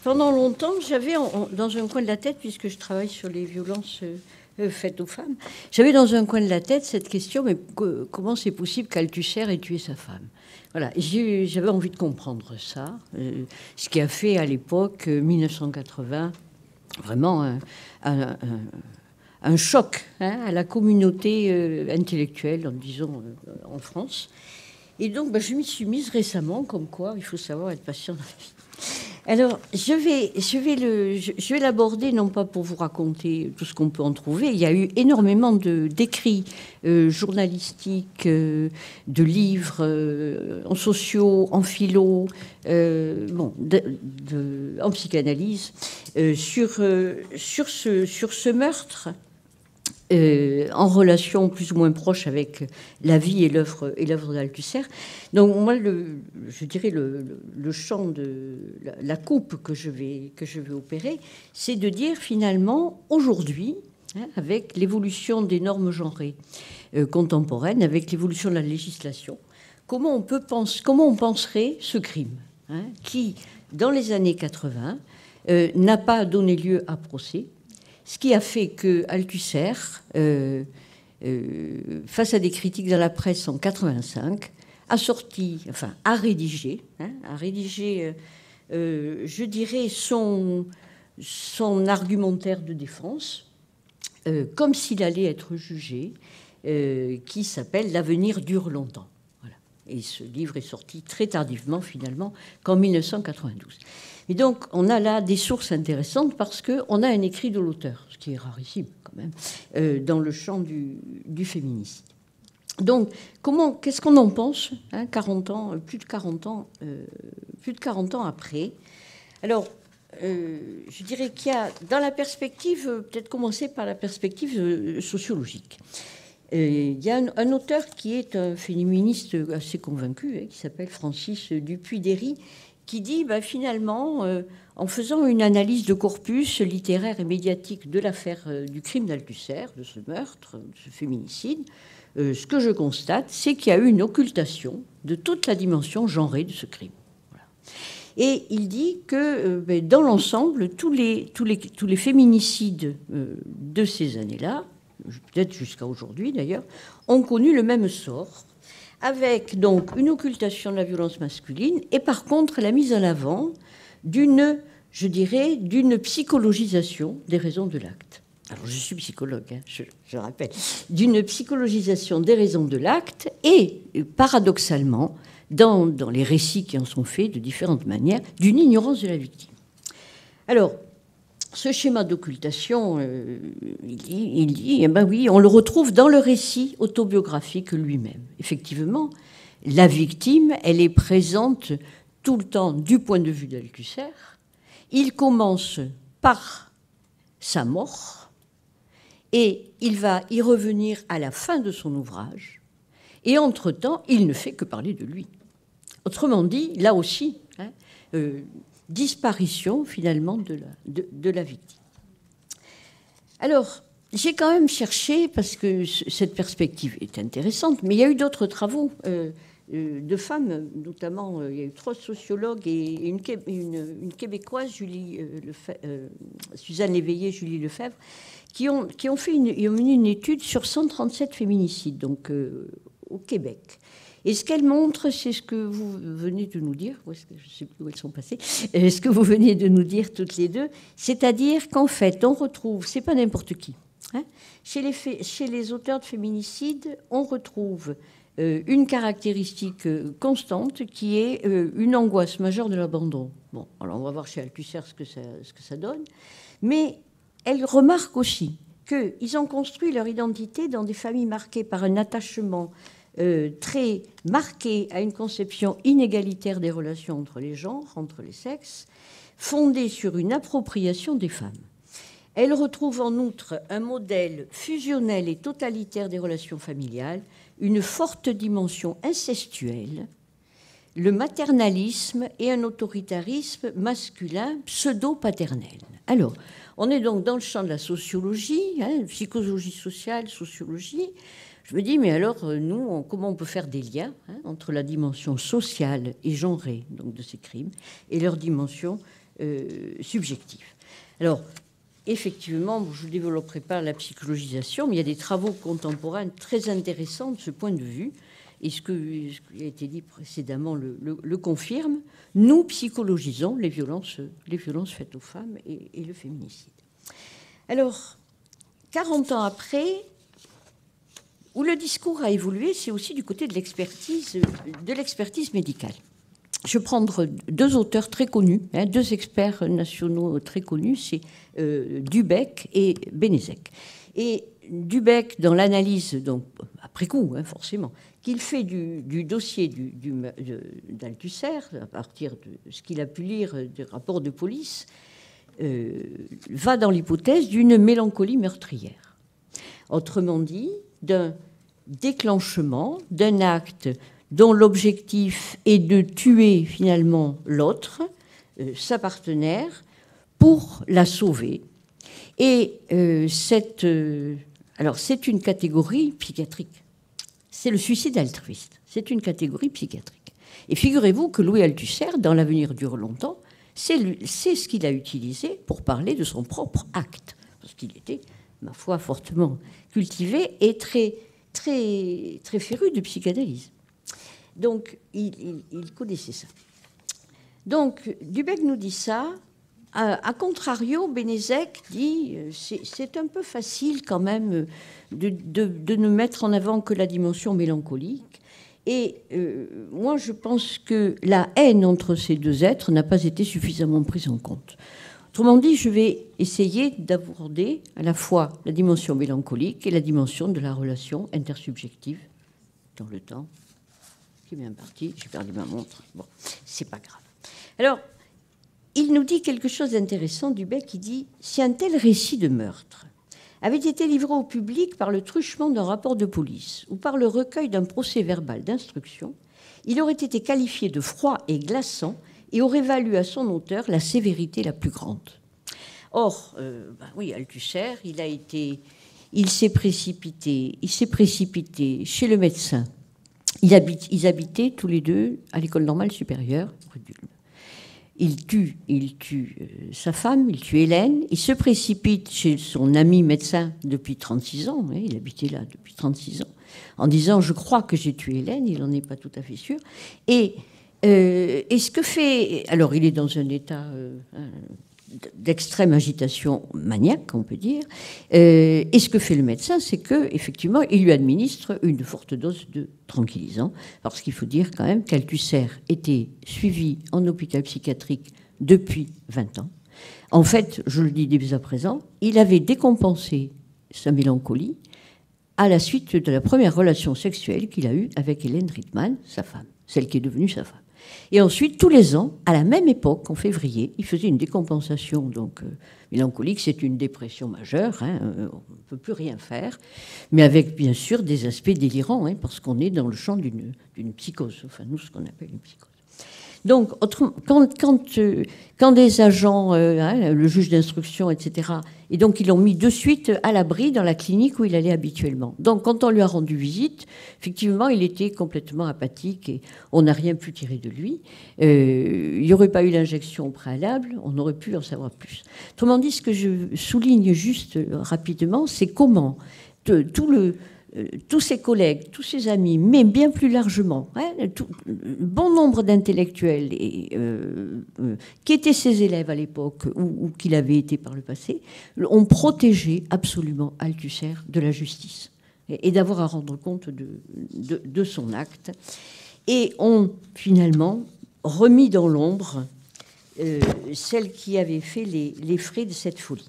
Pendant longtemps, j'avais dans un coin de la tête, puisque je travaille sur les violences faites aux femmes, j'avais dans un coin de la tête cette question, mais comment c'est possible qu'Althusser ait tué sa femme ? Voilà, j'avais envie de comprendre ça, ce qui a fait à l'époque, 1980, vraiment un choc à la communauté intellectuelle, disons, en France. Et donc, je m'y suis mise récemment, comme quoi il faut savoir être patient dans la vie. Alors, je vais l'aborder, non pas pour vous raconter tout ce qu'on peut en trouver. Il y a eu énormément d'écrits journalistiques, de livres en sociaux, en philo, en psychanalyse, sur ce meurtre. En relation plus ou moins proche avec la vie et l'œuvre d'Althusser. Donc moi, je dirais le champ de la coupe que je vais opérer, c'est de dire finalement aujourd'hui, avec l'évolution des normes genrées contemporaines, avec l'évolution de la législation, comment on penserait ce crime, qui dans les années 80 n'a pas donné lieu à procès. Ce qui a fait que Althusser, face à des critiques dans la presse en 85, a rédigé, je dirais, son argumentaire de défense, comme s'il allait être jugé, qui s'appelle « L'avenir dure longtemps ». Voilà. Et ce livre est sorti très tardivement, finalement, qu'en 1992. Et donc, on a là des sources intéressantes parce qu'on a un écrit de l'auteur, ce qui est rarissime quand même, dans le champ du féminicide. Donc, qu'est-ce qu'on en pense, plus de 40 ans après? Alors, je dirais qu'il y a, dans la perspective, peut-être commencer par la perspective sociologique. Il y a un auteur qui est un féministe assez convaincu, qui s'appelle Francis Dupuy-Derry, qui dit finalement, en faisant une analyse de corpus littéraire et médiatique de l'affaire du crime d'Althusser, de ce meurtre, de ce féminicide, ce que je constate, c'est qu'il y a eu une occultation de toute la dimension genrée de ce crime. Voilà. Et il dit que dans l'ensemble, tous les féminicides de ces années-là, peut-être jusqu'à aujourd'hui d'ailleurs, ont connu le même sort, avec donc une occultation de la violence masculine et par contre la mise en avant d'une psychologisation des raisons de l'acte. Alors je suis psychologue, je rappelle, d'une psychologisation des raisons de l'acte et paradoxalement, dans les récits qui en sont faits de différentes manières, d'une ignorance de la victime. Alors, ce schéma d'occultation, il dit, oui, on le retrouve dans le récit autobiographique lui-même. Effectivement, la victime, elle est présente tout le temps du point de vue d'Althusser. Il commence par sa mort et il va y revenir à la fin de son ouvrage. Et entre-temps, il ne fait que parler de lui. Autrement dit, là aussi, disparition finalement de la victime. Alors, j'ai quand même cherché, parce que cette perspective est intéressante, mais il y a eu d'autres travaux de femmes, notamment il y a eu 3 sociologues et une québécoise, Suzanne Léveillé, Julie Lefebvre, qui ont mené une étude sur 137 féminicides, donc au Québec. Et ce qu'elle montre, c'est ce que vous venez de nous dire, je ne sais plus où elles sont passées, ce que vous venez de nous dire toutes les deux, c'est-à-dire qu'en fait, on retrouve, c'est pas n'importe qui, chez les auteurs de féminicides, on retrouve une caractéristique constante qui est une angoisse majeure de l'abandon. Bon, alors on va voir chez Althusser ce que ça donne, mais elle remarque aussi qu'ils ont construit leur identité dans des familles marquées par un attachement très marqué à une conception inégalitaire des relations entre les genres, entre les sexes, fondée sur une appropriation des femmes. Elle retrouve en outre un modèle fusionnel et totalitaire des relations familiales, une forte dimension incestuelle, le maternalisme et un autoritarisme masculin pseudo-paternel. Alors, on est donc dans le champ de la sociologie, psychologie sociale, sociologie. Je me dis, mais alors, nous, comment on peut faire des liens entre la dimension sociale et genrée donc, de ces crimes et leur dimension subjective. Alors, effectivement, je ne développerai pas la psychologisation, mais il y a des travaux contemporains très intéressants de ce point de vue, et ce qui a été dit précédemment le confirme. Nous psychologisons les violences faites aux femmes et le féminicide. Alors, 40 ans après, où le discours a évolué, c'est aussi du côté de l'expertise médicale. je vais prendre deux auteurs très connus, deux experts nationaux très connus, c'est Dubec et Bénézek. Et Dubec, dans l'analyse, donc après coup, forcément, qu'il fait du dossier d'Althusser, à partir de ce qu'il a pu lire des rapports de police, va dans l'hypothèse d'une mélancolie meurtrière. Autrement dit, d'un déclenchement, d'un acte dont l'objectif est de tuer finalement l'autre, sa partenaire, pour la sauver. Et alors c'est une catégorie psychiatrique. C'est le suicide altruiste. C'est une catégorie psychiatrique. Et figurez-vous que Louis Althusser, dans L'avenir dure longtemps, c'est ce qu'il a utilisé pour parler de son propre acte. Parce qu'il était, ma foi, fortement cultivé et très, très, très féru de psychanalyse. Donc, il connaissait ça. Donc, Dubec nous dit ça. A contrario, Bénézek dit c'est un peu facile quand même de ne mettre en avant que la dimension mélancolique. Et moi, je pense que la haine entre ces deux êtres n'a pas été suffisamment prise en compte. Autrement dit, je vais essayer d'aborder à la fois la dimension mélancolique et la dimension de la relation intersubjective dans le temps. Qui est bien parti, j'ai perdu ma montre. Bon, c'est pas grave. Alors, il nous dit quelque chose d'intéressant, Dubec, qui dit « Si un tel récit de meurtre avait été livré au public par le truchement d'un rapport de police ou par le recueil d'un procès-verbal d'instruction, il aurait été qualifié de froid et glaçant et aurait valu à son auteur la sévérité la plus grande. » Or, oui, Althusser, il s'est précipité chez le médecin. Ils habitaient tous les deux à l'école normale supérieure, rue d'Ulm. Il tue sa femme, il tue Hélène, il se précipite chez son ami médecin depuis 36 ans, il habitait là depuis 36 ans, en disant « je crois que j'ai tué Hélène », il n'en est pas tout à fait sûr. Et ce que fait... Alors il est dans un état d'extrême agitation maniaque, on peut dire, et ce que fait le médecin, c'est qu'effectivement, il lui administre une forte dose de tranquillisant, parce qu'il faut dire quand même qu'Althusser était suivi en hôpital psychiatrique depuis 20 ans. En fait, je le dis dès à présent, il avait décompensé sa mélancolie à la suite de la première relation sexuelle qu'il a eue avec Hélène Rittmann, sa femme, celle qui est devenue sa femme. Et ensuite, tous les ans, à la même époque, en février, il faisait une décompensation donc, mélancolique. C'est une dépression majeure, on ne peut plus rien faire, mais avec bien sûr des aspects délirants, parce qu'on est dans le champ d'une psychose, enfin nous, ce qu'on appelle une psychose. Donc, quand des agents, le juge d'instruction, etc., et donc ils l'ont mis de suite à l'abri dans la clinique où il allait habituellement. Donc, quand on lui a rendu visite, effectivement, il était complètement apathique et on n'a rien pu tirer de lui. Il n'y aurait pas eu l'injection préalable, on aurait pu en savoir plus. Autrement dit, ce que je souligne juste rapidement, c'est comment tous ses collègues, tous ses amis, mais bien plus largement, bon nombre d'intellectuels qui étaient ses élèves à l'époque ou qu'il avait été par le passé, ont protégé absolument Althusser de la justice et d'avoir à rendre compte de son acte, et ont finalement remis dans l'ombre celle qui avait fait les frais de cette folie.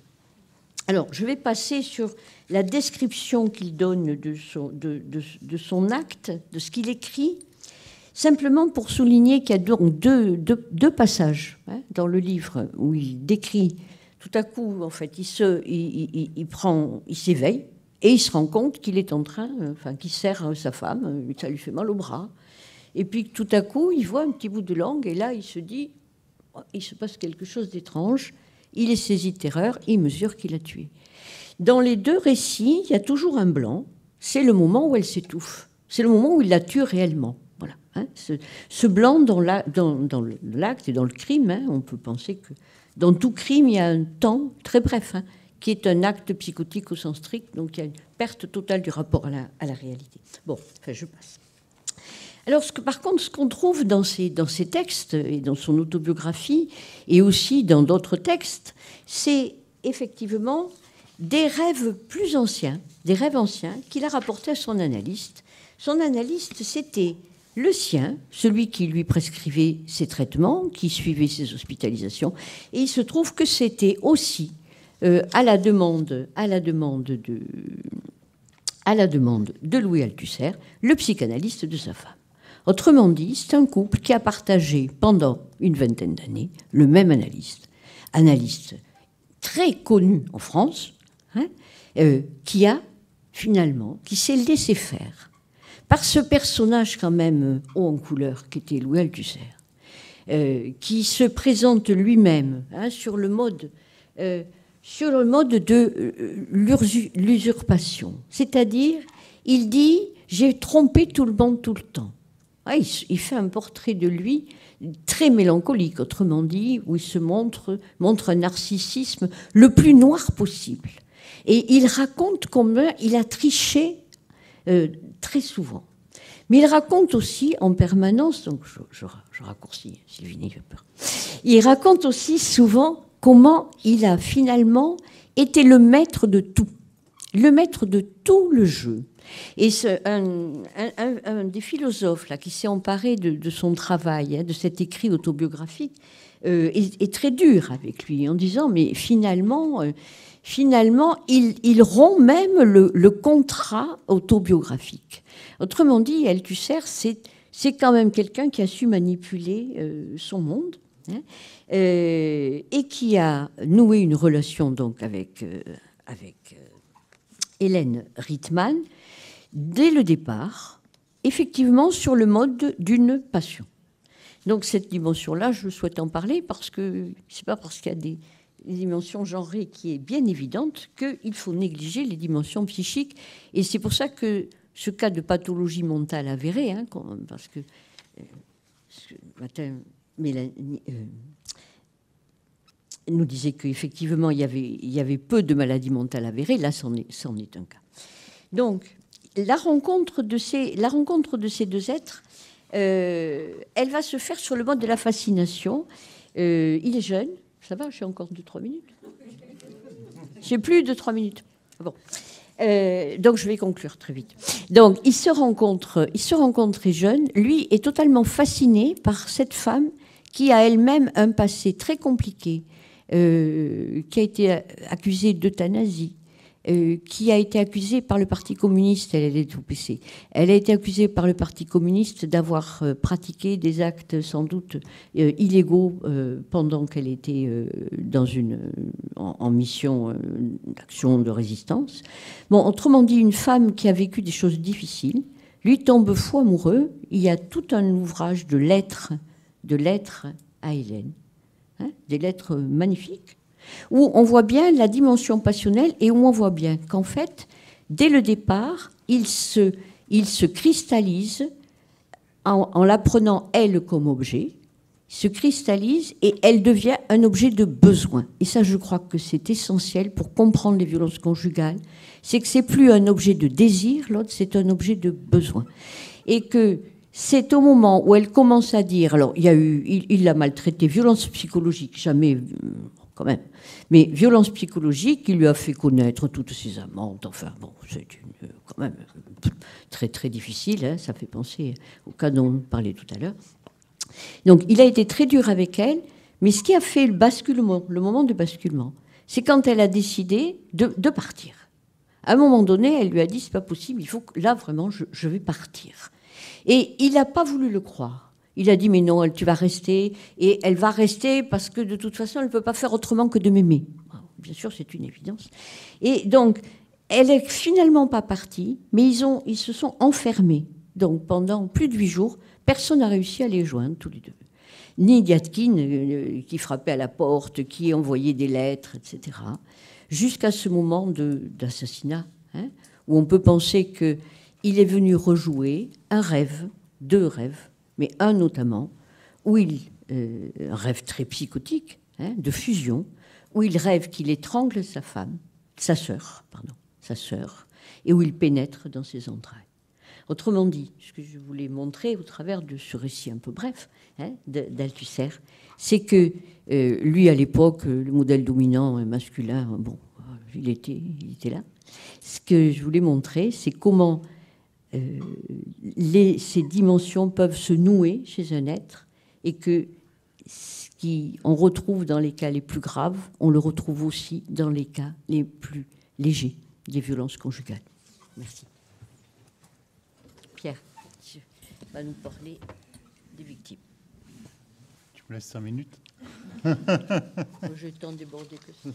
Alors, je vais passer sur la description qu'il donne de son acte, de ce qu'il écrit, simplement pour souligner qu'il y a donc deux passages dans le livre où il décrit, tout à coup, en fait, il s'éveille et il se rend compte qu'il est en train, qu'il serre sa femme, ça lui fait mal au bras, et puis tout à coup, il voit un petit bout de langue, et là, il se dit, il se passe quelque chose d'étrange. Il est saisi de terreur, il mesure qu'il a tué. Dans les deux récits, il y a toujours un blanc. C'est le moment où elle s'étouffe. C'est le moment où il la tue réellement. Voilà. Ce blanc dans l'acte et dans le crime, on peut penser que dans tout crime, il y a un temps très bref, qui est un acte psychotique au sens strict. Donc il y a une perte totale du rapport à la réalité. Bon, je passe. Alors, par contre, ce qu'on trouve dans ces textes et dans son autobiographie et aussi dans d'autres textes, c'est effectivement des rêves anciens qu'il a rapportés à son analyste. Son analyste, c'était le sien, celui qui lui prescrivait ses traitements, qui suivait ses hospitalisations. Et il se trouve que c'était aussi à la demande de Louis Althusser, le psychanalyste de sa femme. Autrement dit, c'est un couple qui a partagé pendant une vingtaine d'années le même analyste très connu en France, hein, qui s'est laissé faire par ce personnage quand même haut en couleur qui était Louis Althusser, qui se présente lui-même hein, sur le mode de l'usurpation. C'est-à-dire, il dit « j'ai trompé tout le monde tout le temps ». Ah, il fait un portrait de lui très mélancolique, autrement dit, où il se montre un narcissisme le plus noir possible. Et il raconte combien il a triché très souvent. Mais il raconte aussi en permanence, donc je raccourcis, Sylvie n'ayez pas peur, il raconte aussi souvent comment il a finalement été le maître de tout le jeu. Et un des philosophes là, qui s'est emparé de son travail, hein, de cet écrit autobiographique, est très dur avec lui, en disant, mais finalement il rompt même le contrat autobiographique. Autrement dit, Althusser, c'est quand même quelqu'un qui a su manipuler son monde, hein, et qui a noué une relation donc avec Hélène Rittmann, dès le départ, effectivement sur le mode d'une passion. Donc cette dimension-là, je souhaite en parler parce que c'est pas parce qu'il y a des dimensions genrées qui est bien évidente qu'il faut négliger les dimensions psychiques. Et c'est pour ça que ce cas de pathologie mentale avérée, hein, parce que ce matin, Mélanie nous disait qu'effectivement il y avait peu de maladies mentales avérées, là c'en est un cas. Donc la rencontre de ces deux êtres, elle va se faire sur le mode de la fascination. Il est jeune, ça va, j'ai encore 2-3 minutes. J'ai plus de 3 minutes. Bon. Donc je vais conclure très vite. Donc il se rencontre très jeune. Lui est totalement fasciné par cette femme qui a elle-même un passé très compliqué, qui a été accusée d'euthanasie, qui a été accusée par le Parti communiste, elle est au PC, elle a été accusée par le Parti communiste d'avoir pratiqué des actes sans doute illégaux pendant qu'elle était en mission d'action de résistance. Bon, autrement dit, une femme qui a vécu des choses difficiles, lui tombe fou amoureux. Il y a tout un ouvrage de lettres à Hélène, hein, des lettres magnifiques, où on voit bien la dimension passionnelle et où on voit bien qu'en fait, dès le départ, il se cristallise en la prenant, elle, comme objet, se cristallise et elle devient un objet de besoin. Et ça, je crois que c'est essentiel pour comprendre les violences conjugales. C'est que c'est plus un objet de désir, l'autre, c'est un objet de besoin. Et que c'est au moment où elle commence à dire, alors il l'a maltraité, violence psychologique, jamais... quand même. Mais violence psychologique, il lui a fait connaître toutes ses amantes. Enfin, bon, c'est quand même très, très difficile. Hein, ça fait penser au cas dont on parlait tout à l'heure. Donc, il a été très dur avec elle. Mais ce qui a fait le basculement, le moment de basculement, c'est quand elle a décidé de partir. À un moment donné, elle lui a dit, c'est pas possible, il faut que là, vraiment, je vais partir. Et il n'a pas voulu le croire. Il a dit, mais non, tu vas rester, et elle va rester parce que de toute façon, elle ne peut pas faire autrement que de m'aimer. Bien sûr, c'est une évidence. Et donc, elle n'est finalement pas partie, mais ils se sont enfermés. Donc, pendant plus de 8 jours, personne n'a réussi à les joindre, tous les deux. Ni Diatkin, qui frappait à la porte, qui envoyait des lettres, etc. Jusqu'à ce moment d'assassinat, hein, où on peut penser qu'il est venu rejouer un rêve, 2 rêves, mais un notamment, où un rêve très psychotique, hein, de fusion, où il rêve qu'il étrangle sa sœur, et où il pénètre dans ses entrailles. Autrement dit, ce que je voulais montrer au travers de ce récit un peu bref, hein, d'Althusser, c'est que lui, à l'époque, le modèle dominant masculin, bon, il était là. Ce que je voulais montrer, c'est comment ces dimensions peuvent se nouer chez un être et que ce qu'on retrouve dans les cas les plus graves, on le retrouve aussi dans les cas les plus légers des violences conjugales. Merci. Pierre, tu vas nous parler des victimes. Tu me laisses 5 minutes. Je t'en déborder que ça.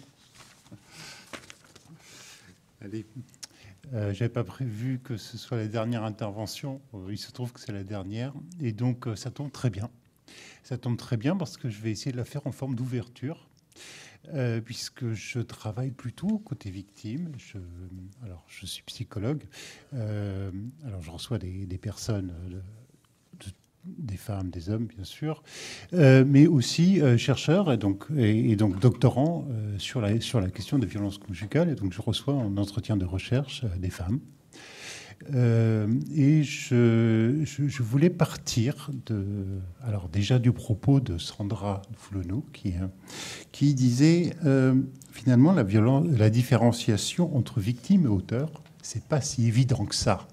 Allez. J'avais pas prévu que ce soit la dernière intervention. Il se trouve que c'est la dernière. Et donc, ça tombe très bien. Ça tombe très bien parce que je vais essayer de la faire en forme d'ouverture, puisque je travaille plutôt côté victime. Alors, je suis psychologue. Alors, je reçois des personnes, des femmes, des hommes, bien sûr, mais aussi chercheur et donc doctorant sur la question des violences conjugales. Et donc, je reçois en entretien de recherche des femmes. Et je voulais partir alors déjà du propos de Sandra Flounou qui disait finalement la différenciation entre victime et auteur, c'est pas si évident que ça.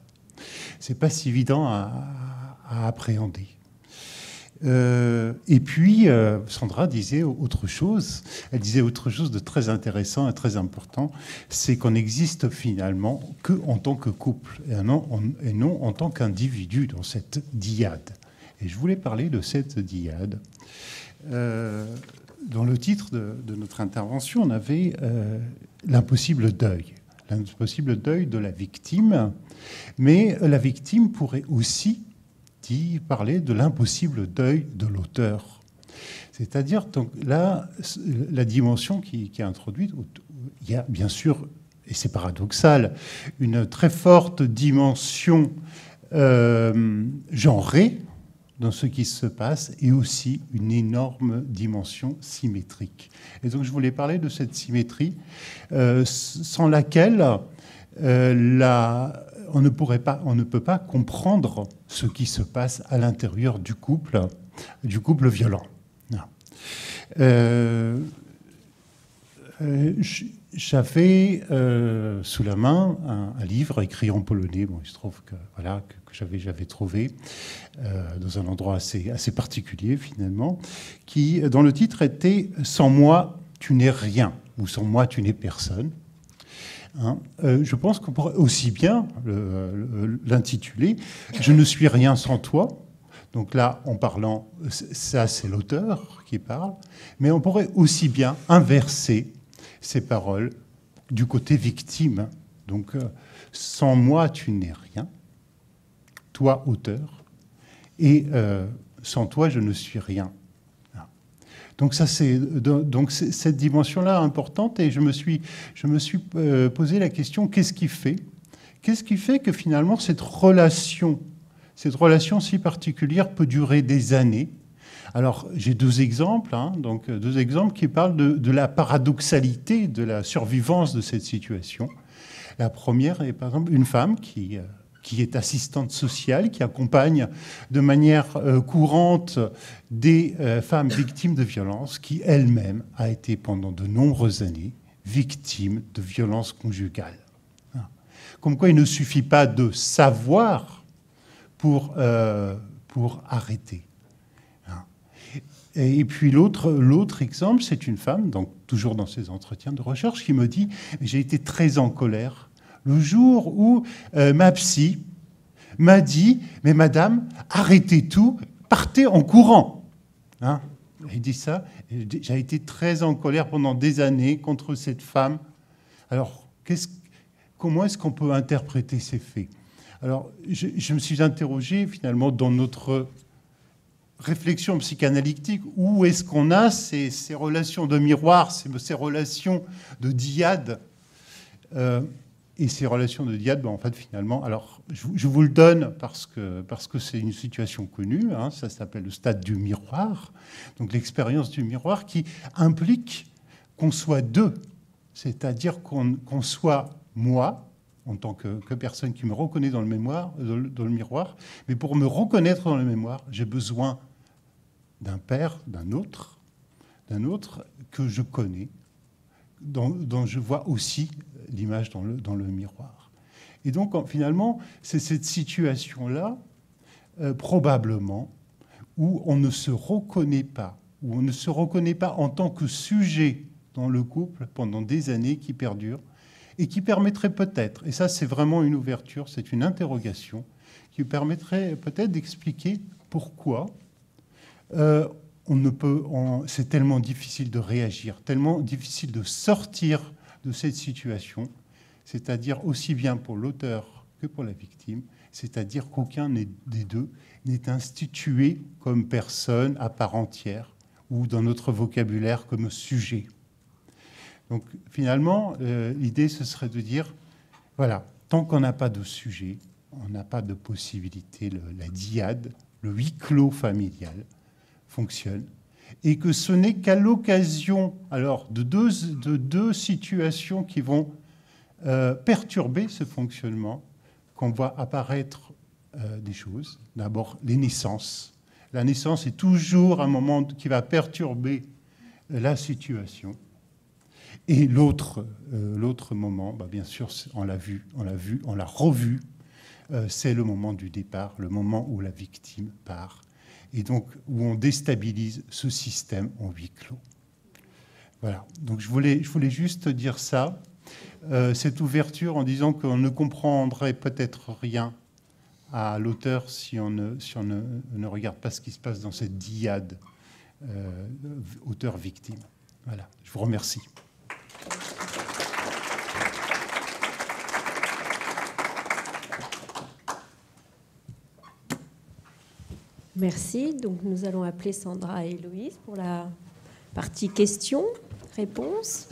C'est pas si évident à appréhender. Et puis, Sandra disait autre chose. Elle disait autre chose de très intéressant et très important, c'est qu'on n'existe finalement que en tant que couple et non en tant qu'individu dans cette dyade. Et je voulais parler de cette dyade. Dans le titre de notre intervention, on avait l'impossible deuil de la victime, mais la victime pourrait aussi parler de l'impossible deuil de l'auteur. C'est-à-dire, donc, là, la dimension qui est introduite, il y a bien sûr, et c'est paradoxal, une très forte dimension genrée dans ce qui se passe et aussi une énorme dimension symétrique. Et donc, je voulais parler de cette symétrie sans laquelle on ne peut pas comprendre ce qui se passe à l'intérieur du couple violent. J'avais sous la main un livre écrit en polonais. Bon, il se trouve que j'avais trouvé dans un endroit assez particulier finalement, dont le titre était « Sans moi, tu n'es rien » ou « Sans moi, tu n'es personne ». Je pense qu'on pourrait aussi bien l'intituler « Je ne suis rien sans toi ». Donc là, en parlant, ça c'est l'auteur qui parle, mais on pourrait aussi bien inverser ces paroles du côté victime. Donc, sans moi, tu n'es rien, toi, auteur, et sans toi, je ne suis rien. Donc ça, c'est cette dimension-là importante, et je me suis posé la question, qu'est-ce qui fait que finalement cette relation si particulière peut durer des années? Alors, j'ai deux exemples, deux exemples qui parlent de la paradoxalité de la survivance de cette situation. La première est, par exemple, une femme qui est assistante sociale, qui accompagne de manière courante des femmes victimes de violences, qui elle-même a été pendant de nombreuses années victime de violences conjugales. Comme quoi, il ne suffit pas de savoir pour arrêter. Et puis l'autre exemple, c'est une femme, donc toujours dans ses entretiens de recherche, qui me dit « J'ai été très en colère le jour où ma psy m'a dit « Mais madame, arrêtez tout, partez en courant ». Il dit ça. J'ai été très en colère pendant des années contre cette femme. Alors, comment est-ce qu'on peut interpréter ces faits? Alors, je me suis interrogé finalement dans notre réflexion psychanalytique, où est-ce qu'on a ces relations de miroir, ces relations de dyade, et ces relations de dyade, en fait, finalement, alors je vous le donne parce que c'est une situation connue, ça s'appelle le stade du miroir, donc l'expérience du miroir qui implique qu'on soit deux, c'est-à-dire qu'on soit moi, en tant que personne qui me reconnaît dans le miroir, mais pour me reconnaître dans le miroir, j'ai besoin d'un père, d'un autre que je connais, dont je vois aussi l'image dans le miroir. Et donc, finalement, c'est cette situation-là, probablement, où on ne se reconnaît pas, en tant que sujet dans le couple pendant des années qui perdurent, et qui permettrait peut-être, et ça c'est vraiment une ouverture, c'est une interrogation, qui permettrait peut-être d'expliquer pourquoi c'est tellement difficile de réagir, tellement difficile de sortir de cette situation, c'est-à-dire aussi bien pour l'auteur que pour la victime, c'est-à-dire qu'aucun des deux n'est institué comme personne à part entière ou dans notre vocabulaire comme sujet. Donc finalement, l'idée, ce serait de dire, voilà, tant qu'on n'a pas de sujet, on n'a pas de possibilité, la dyade, le huis clos familial fonctionne, et que ce n'est qu'à l'occasion alors de deux situations qui vont perturber ce fonctionnement qu'on voit apparaître des choses. D'abord, les naissances. La naissance est toujours un moment qui va perturber la situation. Et l'autre moment, bien sûr, on l'a revu, c'est le moment du départ, le moment où la victime part, et donc où on déstabilise ce système en huis clos. Voilà, donc je voulais juste dire ça, cette ouverture en disant qu'on ne comprendrait peut-être rien à l'auteur si on ne regarde pas ce qui se passe dans cette dyade auteur-victime. Voilà, je vous remercie. Merci. Donc nous allons appeler Sandra et Héloïse pour la partie questions-réponses.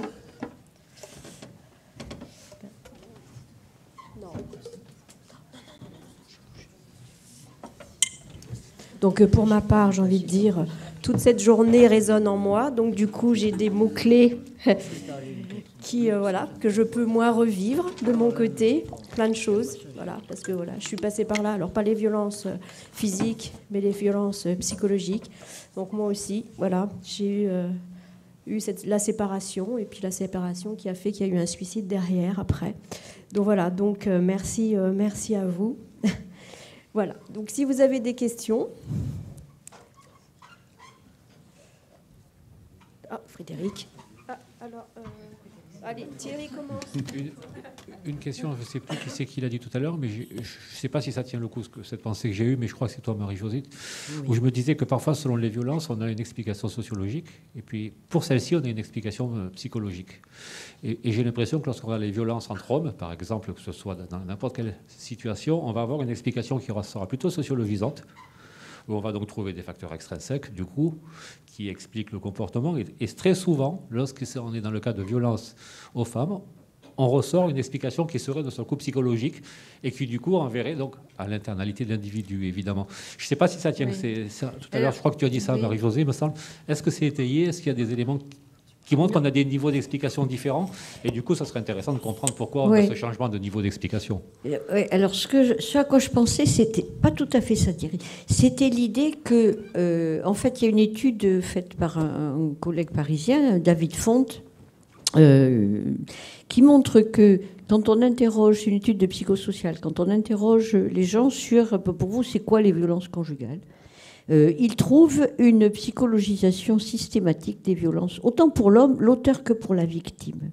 Donc pour ma part, j'ai envie de dire, toute cette journée résonne en moi. Donc du coup, j'ai des mots-clés que je peux moi revivre de mon côté, plein de choses, parce que je suis passée par là. Alors pas les violences physiques, mais les violences psychologiques. Donc moi aussi, j'ai eu la séparation, et puis la séparation qui a fait qu'il y a eu un suicide derrière après. Donc merci à vous. Voilà. Donc si vous avez des questions. Ah, Frédéric. Allez, Thierry, commence. Une question, je ne sais plus qui c'est qui l'a dit tout à l'heure, mais je ne sais pas si ça tient le coup, cette pensée que j'ai eue, mais je crois que c'est toi, Marie-Josée, où je me disais que parfois, selon les violences, on a une explication sociologique, et puis pour celle-ci, on a une explication psychologique. Et j'ai l'impression que lorsqu'on a les violences entre hommes, par exemple, que ce soit dans n'importe quelle situation, on va avoir une explication qui sera plutôt sociologisante, où on va donc trouver des facteurs extrinsèques, du coup, qui expliquent le comportement. Et très souvent, lorsqu'on est dans le cas de violence aux femmes, on ressort une explication qui serait de son coup psychologique et qui, du coup, enverrait donc à l'internalité de l'individu, évidemment. Je ne sais pas si ça tient. Oui. Tout à l'heure, je crois que tu as dit ça, oui. Marie-Josée, me semble. Est-ce que c'est étayé? Est-ce qu'il y a des éléments qui montrent qu'on a des niveaux d'explication différents? Et du coup, ça serait intéressant de comprendre pourquoi on a ce changement de niveau d'explication. Oui, alors ce à quoi je pensais, c'était pas tout à fait ça, Thierry. C'était l'idée que, en fait, il y a une étude faite par un collègue parisien, David Fonte, qui montre que quand on interroge, c'est une étude de psychosocial, quand on interroge les gens sur, pour vous, c'est quoi les violences conjugales, il trouve une psychologisation systématique des violences, autant pour l'auteur que pour la victime.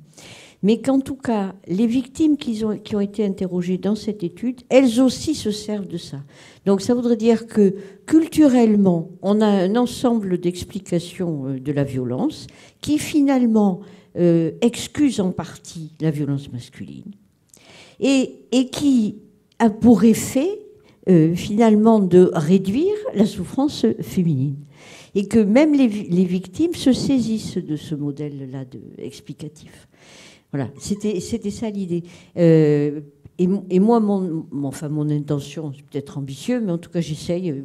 Mais qu'en tout cas, les victimes qui ont été interrogées dans cette étude, elles aussi se servent de ça. Donc ça voudrait dire que culturellement, on a un ensemble d'explications de la violence qui finalement excuse en partie la violence masculine et qui a pour effet finalement de réduire la souffrance féminine. Et que même les victimes se saisissent de ce modèle-là explicatif. Voilà, c'était ça l'idée. Et moi, mon intention, c'est peut-être ambitieux, mais en tout cas, j'essaye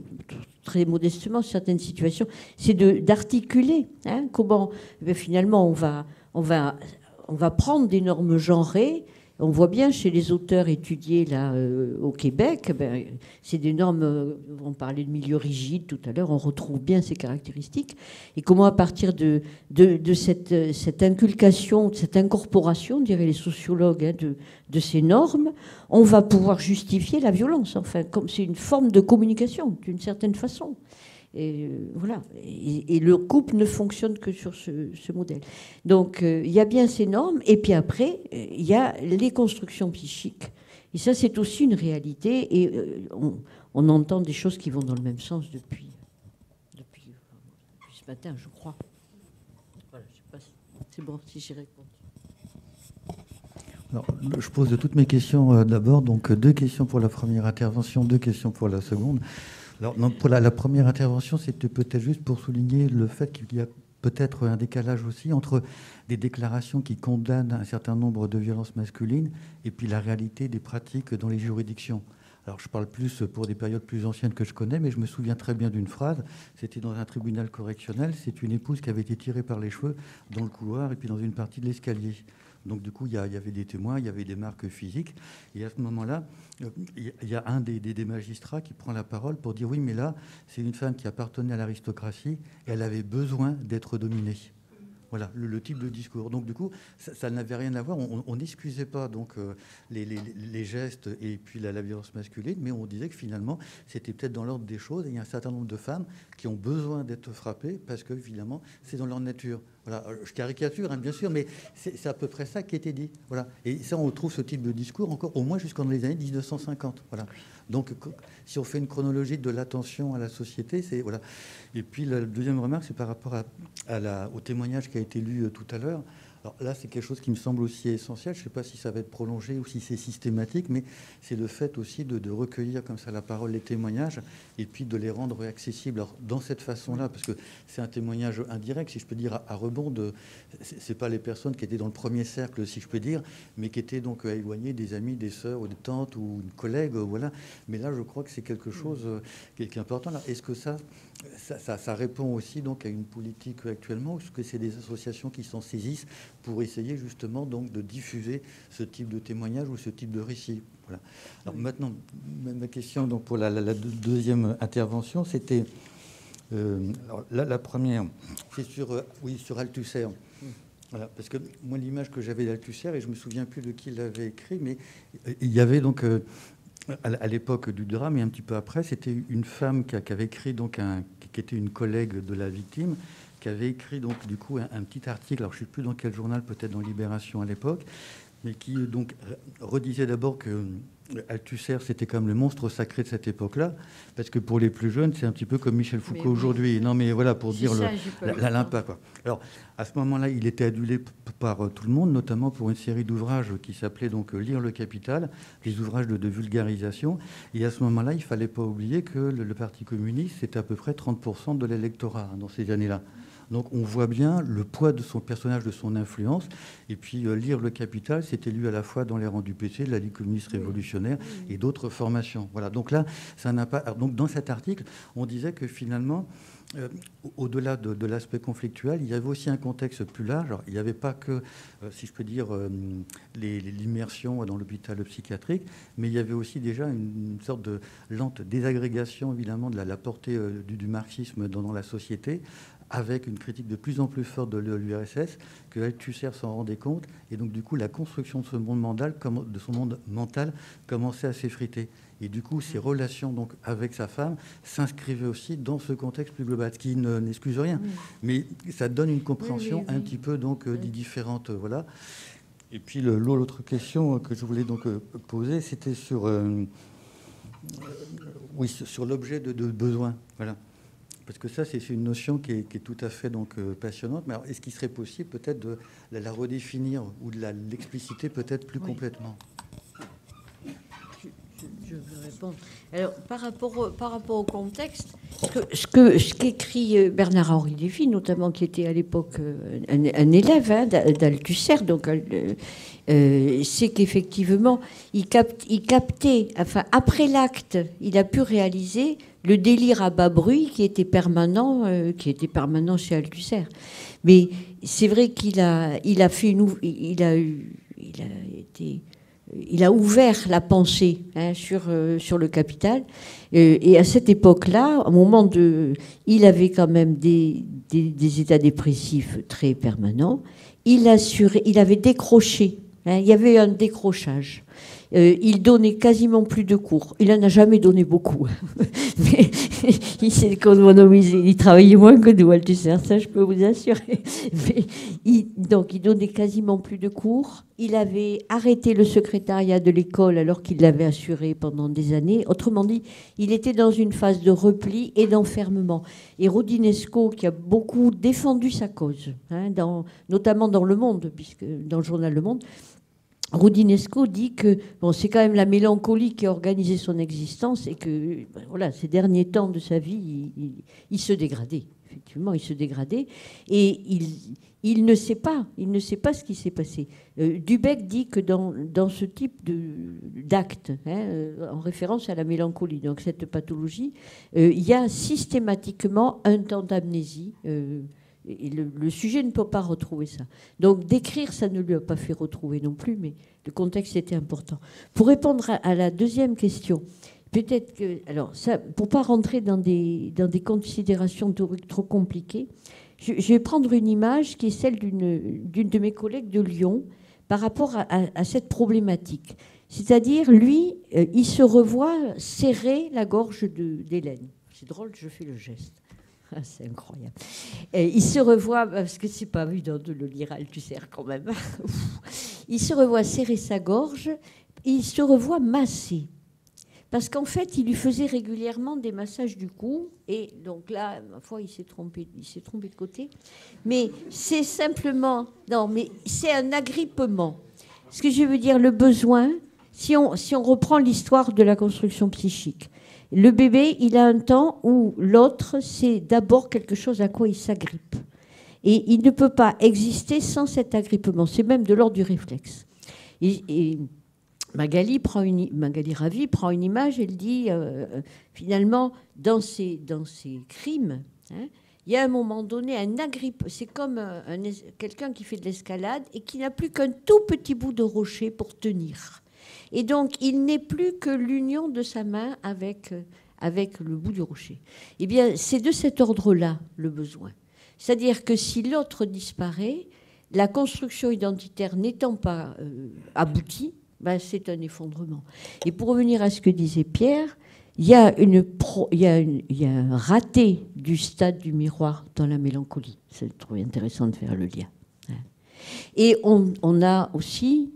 très modestement certaines situations, c'est d'articuler comment finalement on va prendre des normes genrées On voit bien chez les auteurs étudiés là, au Québec, c'est des normes, on parlait de milieu rigide tout à l'heure, on retrouve bien ces caractéristiques. Et comment à partir de cette inculcation, de cette incorporation, diraient les sociologues, hein, de ces normes, on va pouvoir justifier la violence. Enfin, comme c'est une forme de communication, d'une certaine façon. Et voilà. Et le couple ne fonctionne que sur ce modèle. Donc, il y a bien ces normes. Et puis après, il y a les constructions psychiques. Et ça, c'est aussi une réalité. Et on entend des choses qui vont dans le même sens depuis ce matin, je crois. Voilà, je sais pas si c'est bon si j'y réponds. Alors, je pose toutes mes questions d'abord. Donc, 2 questions pour la première intervention, 2 questions pour la seconde. Alors, non, pour la première intervention, c'était peut-être juste pour souligner le fait qu'il y a peut-être un décalage aussi entre des déclarations qui condamnent un certain nombre de violences masculines et puis la réalité des pratiques dans les juridictions. Alors, je parle plus pour des périodes plus anciennes que je connais, mais je me souviens très bien d'une phrase. C'était dans un tribunal correctionnel. C'est une épouse qui avait été tirée par les cheveux dans le couloir et puis dans une partie de l'escalier. Donc, du coup, il y avait des témoins, il y avait des marques physiques. Et à ce moment-là, il y a un des magistrats qui prend la parole pour dire « Oui, mais là, c'est une femme qui appartenait à l'aristocratie et elle avait besoin d'être dominée. » Voilà, le type de discours. Donc, du coup, ça n'avait rien à voir. On n'excusait pas donc, les gestes et puis la violence masculine, mais on disait que finalement, c'était peut-être dans l'ordre des choses. Et il y a un certain nombre de femmes qui ont besoin d'être frappées parce que, finalement, c'est dans leur nature. Voilà, je caricature, hein, bien sûr, mais c'est à peu près ça qui était dit. Voilà. Et ça, on trouve ce type de discours encore au moins jusqu'en les années 1950. Voilà. Donc, si on fait une chronologie de l'attention à la société, c'est voilà. Et puis la deuxième remarque, c'est par rapport au témoignage qui a été lu tout à l'heure. Alors là, c'est quelque chose qui me semble aussi essentiel. Je ne sais pas si ça va être prolongé ou si c'est systématique, mais c'est le fait aussi de recueillir comme ça la parole, les témoignages, et puis de les rendre accessibles. Alors, dans cette façon-là, parce que c'est un témoignage indirect, si je peux dire, à rebond de... C'est pas les personnes qui étaient dans le premier cercle, si je peux dire, mais qui étaient donc éloignées des amis, des sœurs ou des tantes ou une collègue, voilà. Mais là, je crois que c'est quelque chose qui est important. Est-ce que ça répond aussi donc à une politique actuellement, ou est-ce que c'est des associations qui s'en saisissent pour essayer justement donc de diffuser ce type de témoignage ou ce type de récit? Voilà. Alors maintenant, ma question donc pour la deuxième intervention, c'était la première, c'est sur Althusser. Voilà, parce que moi l'image que j'avais d'Althusser, et je me souviens plus de qui l'avait écrit, mais il y avait donc à l'époque du drame et un petit peu après, c'était une femme qui avait écrit donc qui était une collègue de la victime, qui avait écrit donc du coup un petit article. Alors je ne sais plus dans quel journal, peut-être dans Libération à l'époque, mais qui donc redisait d'abord que Althusser, c'était comme le monstre sacré de cette époque-là, parce que pour les plus jeunes, c'est un petit peu comme Michel Foucault aujourd'hui. Non, mais voilà, pour dire l'impact, quoi. Alors, à ce moment-là, il était adulé par tout le monde, notamment pour une série d'ouvrages qui s'appelait donc Lire le Capital, des ouvrages de vulgarisation. Et à ce moment-là, il ne fallait pas oublier que le Parti communiste, c'était à peu près 30% de l'électorat dans ces années-là. Donc on voit bien le poids de son personnage, de son influence. Et puis Lire le Capital, c'était lu à la fois dans les rangs du PC, de la Ligue communiste révolutionnaire et d'autres formations. Voilà. Donc là, ça n'a pas. Donc dans cet article, on disait que finalement, au-delà de l'aspect conflictuel, il y avait aussi un contexte plus large. Alors, il n'y avait pas que, si je peux dire, l'immersion dans l'hôpital psychiatrique, mais il y avait aussi déjà une sorte de lente désagrégation, évidemment, de la portée du marxisme dans la société, avec une critique de plus en plus forte de l'URSS, que Althusser s'en rendait compte, et donc du coup la construction de ce monde mental commençait à s'effriter. Et du coup, ses relations donc avec sa femme s'inscrivaient aussi dans ce contexte plus global, ce qui n'excuse rien, mais ça donne une compréhension un petit peu donc différente, voilà. Et puis l'autre question que je voulais donc poser, c'était sur l'objet de besoin, voilà. Parce que ça, c'est une notion qui est tout à fait donc, passionnante. Mais est-ce qu'il serait possible peut-être de la redéfinir ou de l'expliciter peut-être plus complètement? Je veux répondre. Alors, par rapport au contexte, ce qu'écrit Bernard-Henri Lévy, notamment, qui était à l'époque un élève d'Althusser, donc c'est qu'effectivement, il captait, enfin, après l'acte, il a pu réaliser le délire à bas bruit qui était permanent chez Althusser. Mais c'est vrai qu'il a été il a ouvert la pensée sur le capital. Et à cette époque-là, au moment il avait quand même des états dépressifs très permanents. Il avait décroché. Il y avait un décrochage. Il donnait quasiment plus de cours. Il n'en a jamais donné beaucoup. Mais il s'est économisé. Il travaillait moins que nous, Althusser, ça je peux vous assurer. Mais donc il donnait quasiment plus de cours. Il avait arrêté le secrétariat de l'école alors qu'il l'avait assuré pendant des années. Autrement dit, il était dans une phase de repli et d'enfermement. Et Roudinesco, qui a beaucoup défendu sa cause, notamment dans Le Monde, puisque dans le journal Le Monde, Roudinesco dit que c'est quand même la mélancolie qui a organisé son existence et que voilà, ces derniers temps de sa vie, il se dégradait. Effectivement, il se dégradait et il ne sait pas ce qui s'est passé. Dubec dit que dans ce type d'acte, en référence à la mélancolie, donc cette pathologie, il y a systématiquement un temps d'amnésie. Et le sujet ne peut pas retrouver ça. Donc d'écrire, ça ne lui a pas fait retrouver non plus, mais le contexte était important. Pour répondre à la deuxième question, peut-être que... Alors, ça, pour ne pas rentrer dans des considérations théoriques trop compliquées, je vais prendre une image qui est celle d'une de mes collègues de Lyon par rapport à cette problématique. C'est-à-dire, lui, il se revoit serrer la gorge d'Hélène. C'est drôle, je fais le geste. Ah, c'est incroyable. Et il se revoit, parce que c'est pas évident de le lire, Althusser quand même. Il se revoit serrer sa gorge, il se revoit masser. Parce qu'en fait, il lui faisait régulièrement des massages du cou. Et donc là, ma foi, il s'est trompé de côté. Mais c'est simplement... Non, mais c'est un agrippement. Ce que je veux dire, le besoin, si on reprend l'histoire de la construction psychique, le bébé, il a un temps où l'autre, c'est d'abord quelque chose à quoi il s'agrippe. Et il ne peut pas exister sans cet agrippement. C'est même de l'ordre du réflexe. Et Magali Ravi prend une image, elle dit, finalement, dans ces crimes, il y a à un moment donné un agrippe. C'est comme quelqu'un qui fait de l'escalade et qui n'a plus qu'un tout petit bout de rocher pour tenir. Et donc, il n'est plus que l'union de sa main avec le bout du rocher. Eh bien, c'est de cet ordre-là, le besoin. C'est-à-dire que si l'autre disparaît, la construction identitaire n'étant pas aboutie, c'est un effondrement. Et pour revenir à ce que disait Pierre, il y a un raté du stade du miroir dans la mélancolie. C'est trop intéressant de faire le lien. Et on a aussi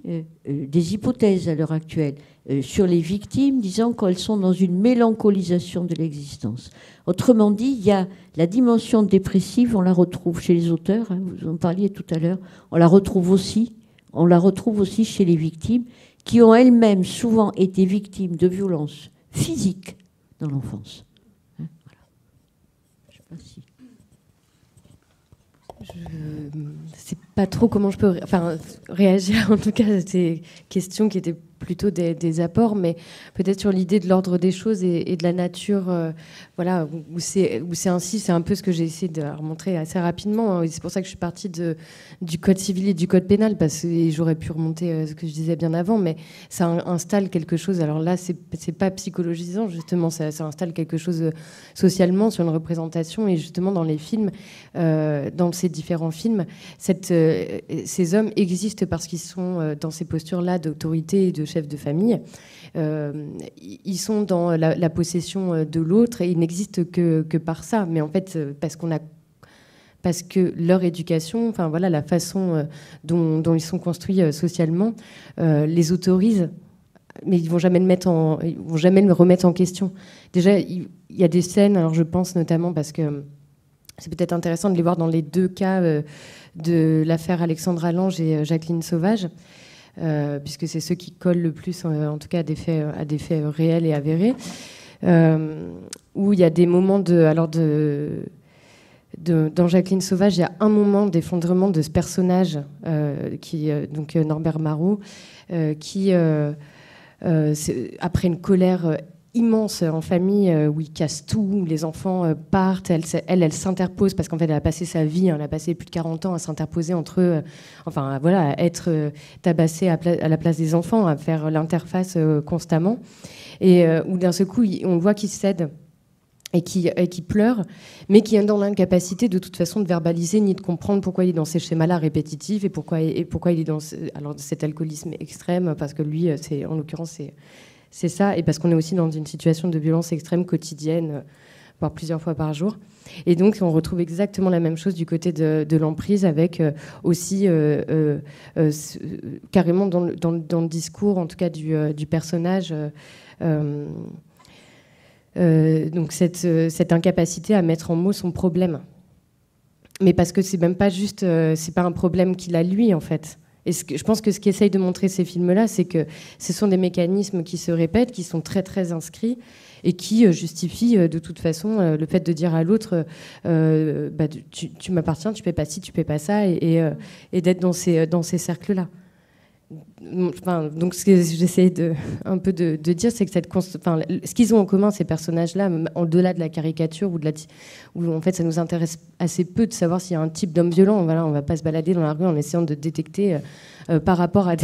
des hypothèses à l'heure actuelle sur les victimes, disant qu'elles sont dans une mélancolisation de l'existence. Autrement dit, il y a la dimension dépressive, on la retrouve chez les auteurs, vous en parliez tout à l'heure, on la retrouve aussi chez les victimes, qui ont elles-mêmes souvent été victimes de violences physiques dans l'enfance. Voilà. Je ne sais pas si... Je ne sais pas trop comment je peux réagir, en tout cas, à ces questions qui étaient plutôt des apports, mais peut-être sur l'idée de l'ordre des choses et de la nature, voilà, où c'est ainsi, c'est un peu ce que j'ai essayé de remontrer assez rapidement. C'est pour ça que je suis partie du code civil et du code pénal, parce que j'aurais pu remonter ce que je disais bien avant, mais ça installe quelque chose. Alors là, c'est pas psychologisant, justement, ça installe quelque chose socialement sur une représentation, et justement dans les films, dans ces différents films, ces hommes existent parce qu'ils sont dans ces postures-là d'autorité et de chef de famille. Ils sont dans la possession de l'autre et ils n'existent que par ça. Mais en fait, parce que leur éducation, enfin voilà, la façon dont ils sont construits socialement, les autorise, mais ils vont jamais le remettre en question. Déjà, il y a des scènes. Alors, je pense notamment parce que c'est peut-être intéressant de les voir dans les deux cas de l'affaire Alexandra Lange et Jacqueline Sauvage. Puisque c'est ceux qui collent le plus, en tout cas, à des faits réels et avérés, où il y a des moments dans Jacqueline Sauvage, il y a un moment d'effondrement de ce personnage, donc Norbert Marot, qui, après une colère immense en famille où ils cassent tout, où les enfants partent. Elle s'interpose parce qu'en fait, elle a passé sa vie, elle a passé plus de 40 ans à s'interposer entre eux, enfin voilà, à être tabassée à la place des enfants, à faire l'interface constamment. Et où d'un seul coup, on voit qu'il cède et qui pleure, mais qui est dans l'incapacité de toute façon de verbaliser ni de comprendre pourquoi il est dans ces schémas-là répétitifs et pourquoi il est dans cet alcoolisme extrême, parce que lui, en l'occurrence, c'est ça, et parce qu'on est aussi dans une situation de violence extrême quotidienne, voire plusieurs fois par jour. Et donc, on retrouve exactement la même chose du côté de l'emprise, avec aussi carrément dans le discours, en tout cas du personnage, donc cette incapacité à mettre en mots son problème. Mais parce que c'est même pas juste, c'est pas un problème qu'il a lui, en fait. Et je pense que ce qu'essayent de montrer ces films-là, c'est que ce sont des mécanismes qui se répètent, qui sont très très inscrits et qui justifient de toute façon le fait de dire à l'autre tu m'appartiens, tu fais pas ci, tu fais pas ça, et d'être dans ces cercles-là. Enfin, donc ce que j'essaie un peu de dire, c'est que ce qu'ils ont en commun, ces personnages-là, au-delà de la caricature où en fait ça nous intéresse assez peu de savoir s'il y a un type d'homme violent. Voilà, on va pas se balader dans la rue en essayant de détecter par rapport à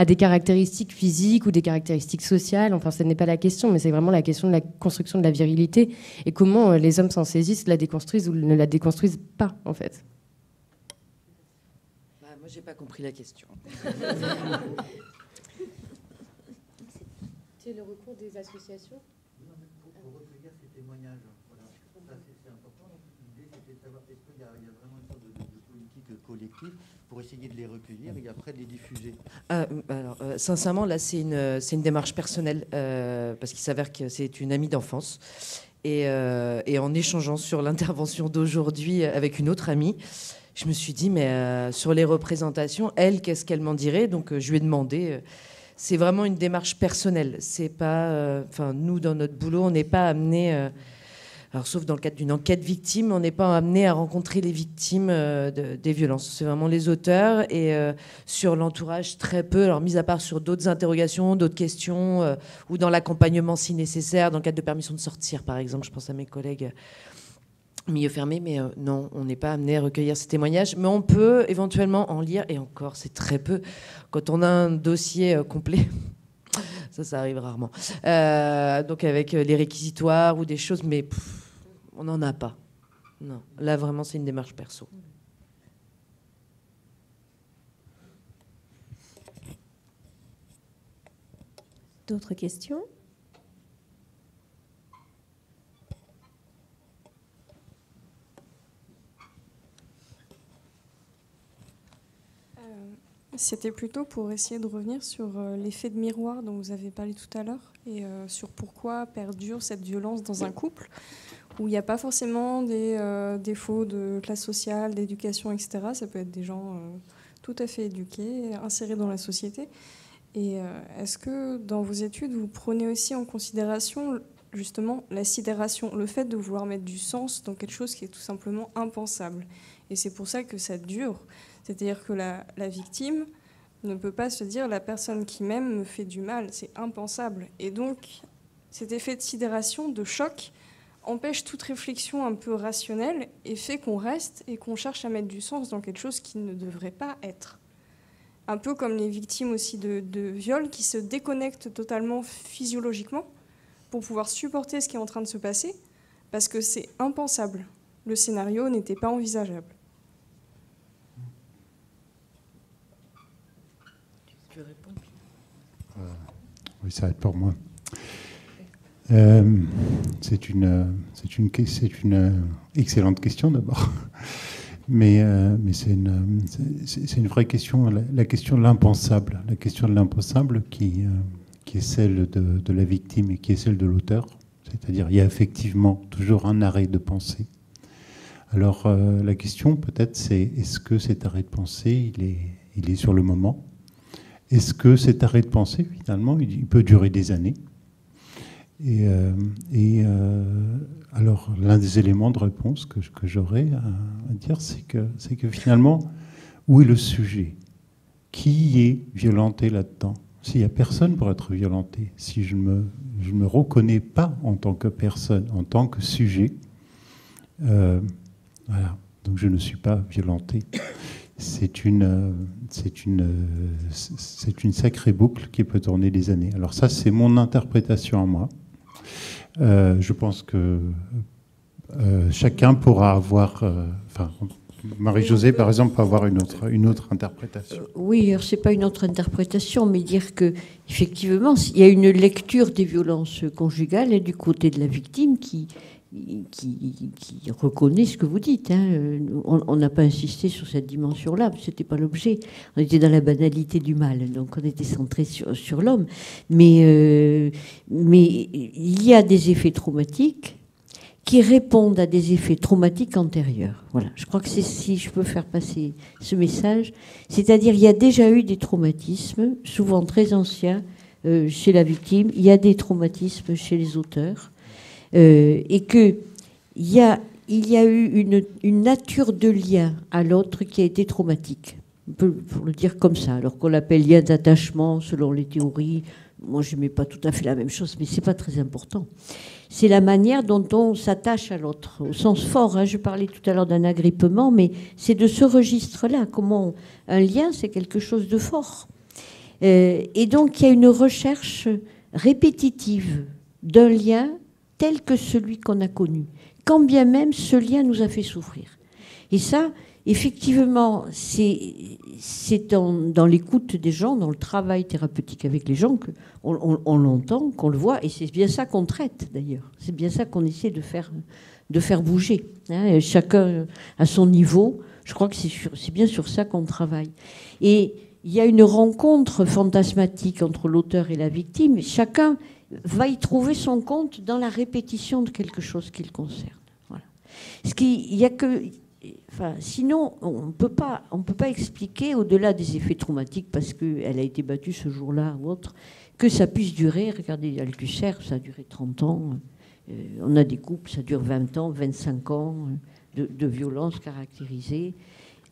des caractéristiques physiques ou des caractéristiques sociales. Enfin, ce n'est pas la question, mais c'est vraiment la question de la construction de la virilité et comment les hommes s'en saisissent, la déconstruisent ou ne la déconstruisent pas, en fait. Moi, j'ai pas compris la question. C'est le recours des associations pour recueillir ces témoignages. Voilà. Ça, c'est important. L'idée, c'était de savoir est-ce qu'il y a vraiment une sorte de politique collective pour essayer de les recueillir et après de les diffuser. Alors, sincèrement, là, c'est une démarche personnelle parce qu'il s'avère que c'est une amie d'enfance. Et en échangeant sur l'intervention d'aujourd'hui avec une autre amie, je me suis dit, mais sur les représentations, elle, qu'est-ce qu'elle m'en dirait? Donc, je lui ai demandé. C'est vraiment une démarche personnelle. C'est pas, nous, dans notre boulot, on n'est pas amené, alors sauf dans le cadre d'une enquête victime, on n'est pas amené à rencontrer les victimes des violences. C'est vraiment les auteurs et sur l'entourage, très peu. Alors, mis à part sur d'autres interrogations, d'autres questions, ou dans l'accompagnement si nécessaire, dans le cadre de permission de sortir, par exemple. Je pense à mes collègues milieu fermé, mais non, on n'est pas amené à recueillir ces témoignages, mais on peut éventuellement en lire, et encore, c'est très peu. Quand on a un dossier complet, ça arrive rarement, donc avec les réquisitoires ou des choses, mais on n'en a pas. Non, là, vraiment, c'est une démarche perso. D'autres questions ? C'était plutôt pour essayer de revenir sur l'effet de miroir dont vous avez parlé tout à l'heure et sur pourquoi perdure cette violence dans un couple où il n'y a pas forcément des défauts de classe sociale, d'éducation, etc. Ça peut être des gens tout à fait éduqués, insérés dans la société. Et est-ce que dans vos études, vous prenez aussi en considération justement la sidération, le fait de vouloir mettre du sens dans quelque chose qui est tout simplement impensable? Et c'est pour ça que ça dure. C'est-à-dire que la victime ne peut pas se dire « la personne qui m'aime me fait du mal », c'est impensable. Et donc, cet effet de sidération, de choc, empêche toute réflexion un peu rationnelle et fait qu'on reste et qu'on cherche à mettre du sens dans quelque chose qui ne devrait pas être. Un peu comme les victimes aussi de viol qui se déconnectent totalement physiologiquement pour pouvoir supporter ce qui est en train de se passer parce que c'est impensable. Le scénario n'était pas envisageable. Oui, ça va être pour moi. C'est une excellente question d'abord, mais c'est une vraie question, la question de l'impensable, qui est celle de la victime et qui est celle de l'auteur. C'est-à-dire, il y a effectivement toujours un arrêt de pensée. Alors, la question peut-être, c'est est-ce que cet arrêt de pensée, il est sur le moment? Est-ce que cet arrêt de pensée, finalement, il peut durer des années? Alors, l'un des éléments de réponse que j'aurais à dire, c'est que finalement, où est le sujet? Qui est violenté là-dedans? s'il n'y a personne pour être violenté, si je ne me reconnais pas en tant que personne, en tant que sujet, voilà, donc je ne suis pas violenté. C'est une sacrée boucle qui peut tourner des années. Alors ça, c'est mon interprétation à moi. Je pense que chacun pourra avoir... Marie-Josée, par exemple, peut avoir une autre interprétation. Oui, alors c'est pas une autre interprétation, mais dire que effectivement, il y a une lecture des violences conjugales et du côté de la victime qui reconnaît ce que vous dites. Hein. On n'a pas insisté sur cette dimension-là, c'était pas l'objet. On était dans la banalité du mal, donc on était centré sur l'homme. Mais il y a des effets traumatiques qui répondent à des effets traumatiques antérieurs. Voilà. Je crois que c'est, si je peux faire passer ce message, c'est-à-dire il y a déjà eu des traumatismes, souvent très anciens, chez la victime, il y a des traumatismes chez les auteurs, et qu'il y a eu une nature de lien à l'autre qui a été traumatique. On peut le dire comme ça, alors qu'on l'appelle lien d'attachement selon les théories. Moi, je n'aimais pas tout à fait la même chose, mais ce n'est pas très important. C'est la manière dont on s'attache à l'autre, au sens fort. Hein. Je parlais tout à l'heure d'un agrippement, mais c'est de ce registre-là. Comment un lien, c'est quelque chose de fort. Et donc, il y a une recherche répétitive d'un lien tel que celui qu'on a connu, quand bien même ce lien nous a fait souffrir. Et ça, effectivement, c'est dans l'écoute des gens, dans le travail thérapeutique avec les gens qu'on l'entend, qu'on le voit, et c'est bien ça qu'on traite d'ailleurs. C'est bien ça qu'on essaie de faire bouger. Hein, chacun à son niveau. Je crois que c'est bien sur ça qu'on travaille. Et il y a une rencontre fantasmatique entre l'auteur et la victime. Chacun va y trouver son compte dans la répétition de quelque chose qui le concerne. Voilà. Il y a que... Enfin, sinon, on ne peut pas expliquer, au-delà des effets traumatiques, parce qu'elle a été battue ce jour-là ou autre, que ça puisse durer. Regardez, Althusser, ça a duré 30 ans. On a des couples, ça dure 20 ans, 25 ans de violence caractérisée,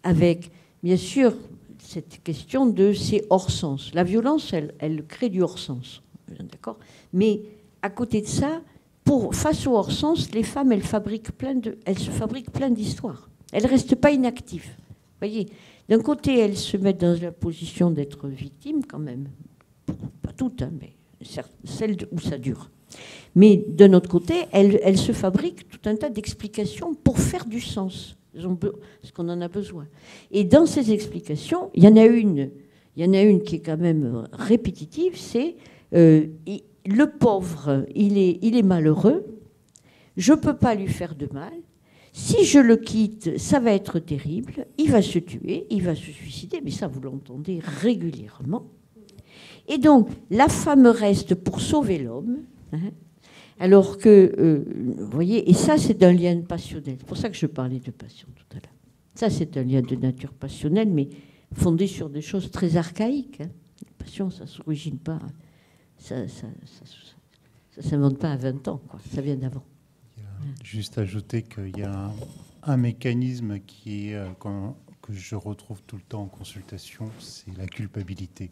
avec, bien sûr, cette question de ces hors-sens. La violence, elle crée du hors-sens, d'accord ? Mais à côté de ça, face au hors-sens, les femmes, elles se fabriquent plein d'histoires. Elles ne restent pas inactives. Vous voyez, d'un côté, elles se mettent dans la position d'être victimes, quand même. Pas toutes, hein, mais celles où ça dure. Mais d'un autre côté, elles se fabriquent tout un tas d'explications pour faire du sens. Parce qu'on en a besoin. Et dans ces explications, il y en a une qui est quand même répétitive, c'est le pauvre, il est malheureux, je ne peux pas lui faire de mal. Si je le quitte, ça va être terrible, il va se tuer, il va se suicider, mais ça, vous l'entendez régulièrement. Et donc, la femme reste pour sauver l'homme, hein, alors que, vous voyez, et ça, c'est un lien passionnel. C'est pour ça que je parlais de passion tout à l'heure. Ça, c'est un lien de nature passionnelle, mais fondé sur des choses très archaïques. Hein. La passion, ça ne s'origine pas, ça s'invente pas à 20 ans, quoi. Ça vient d'avant. Juste ajouter qu'il y a un mécanisme que je retrouve tout le temps en consultation, c'est la culpabilité.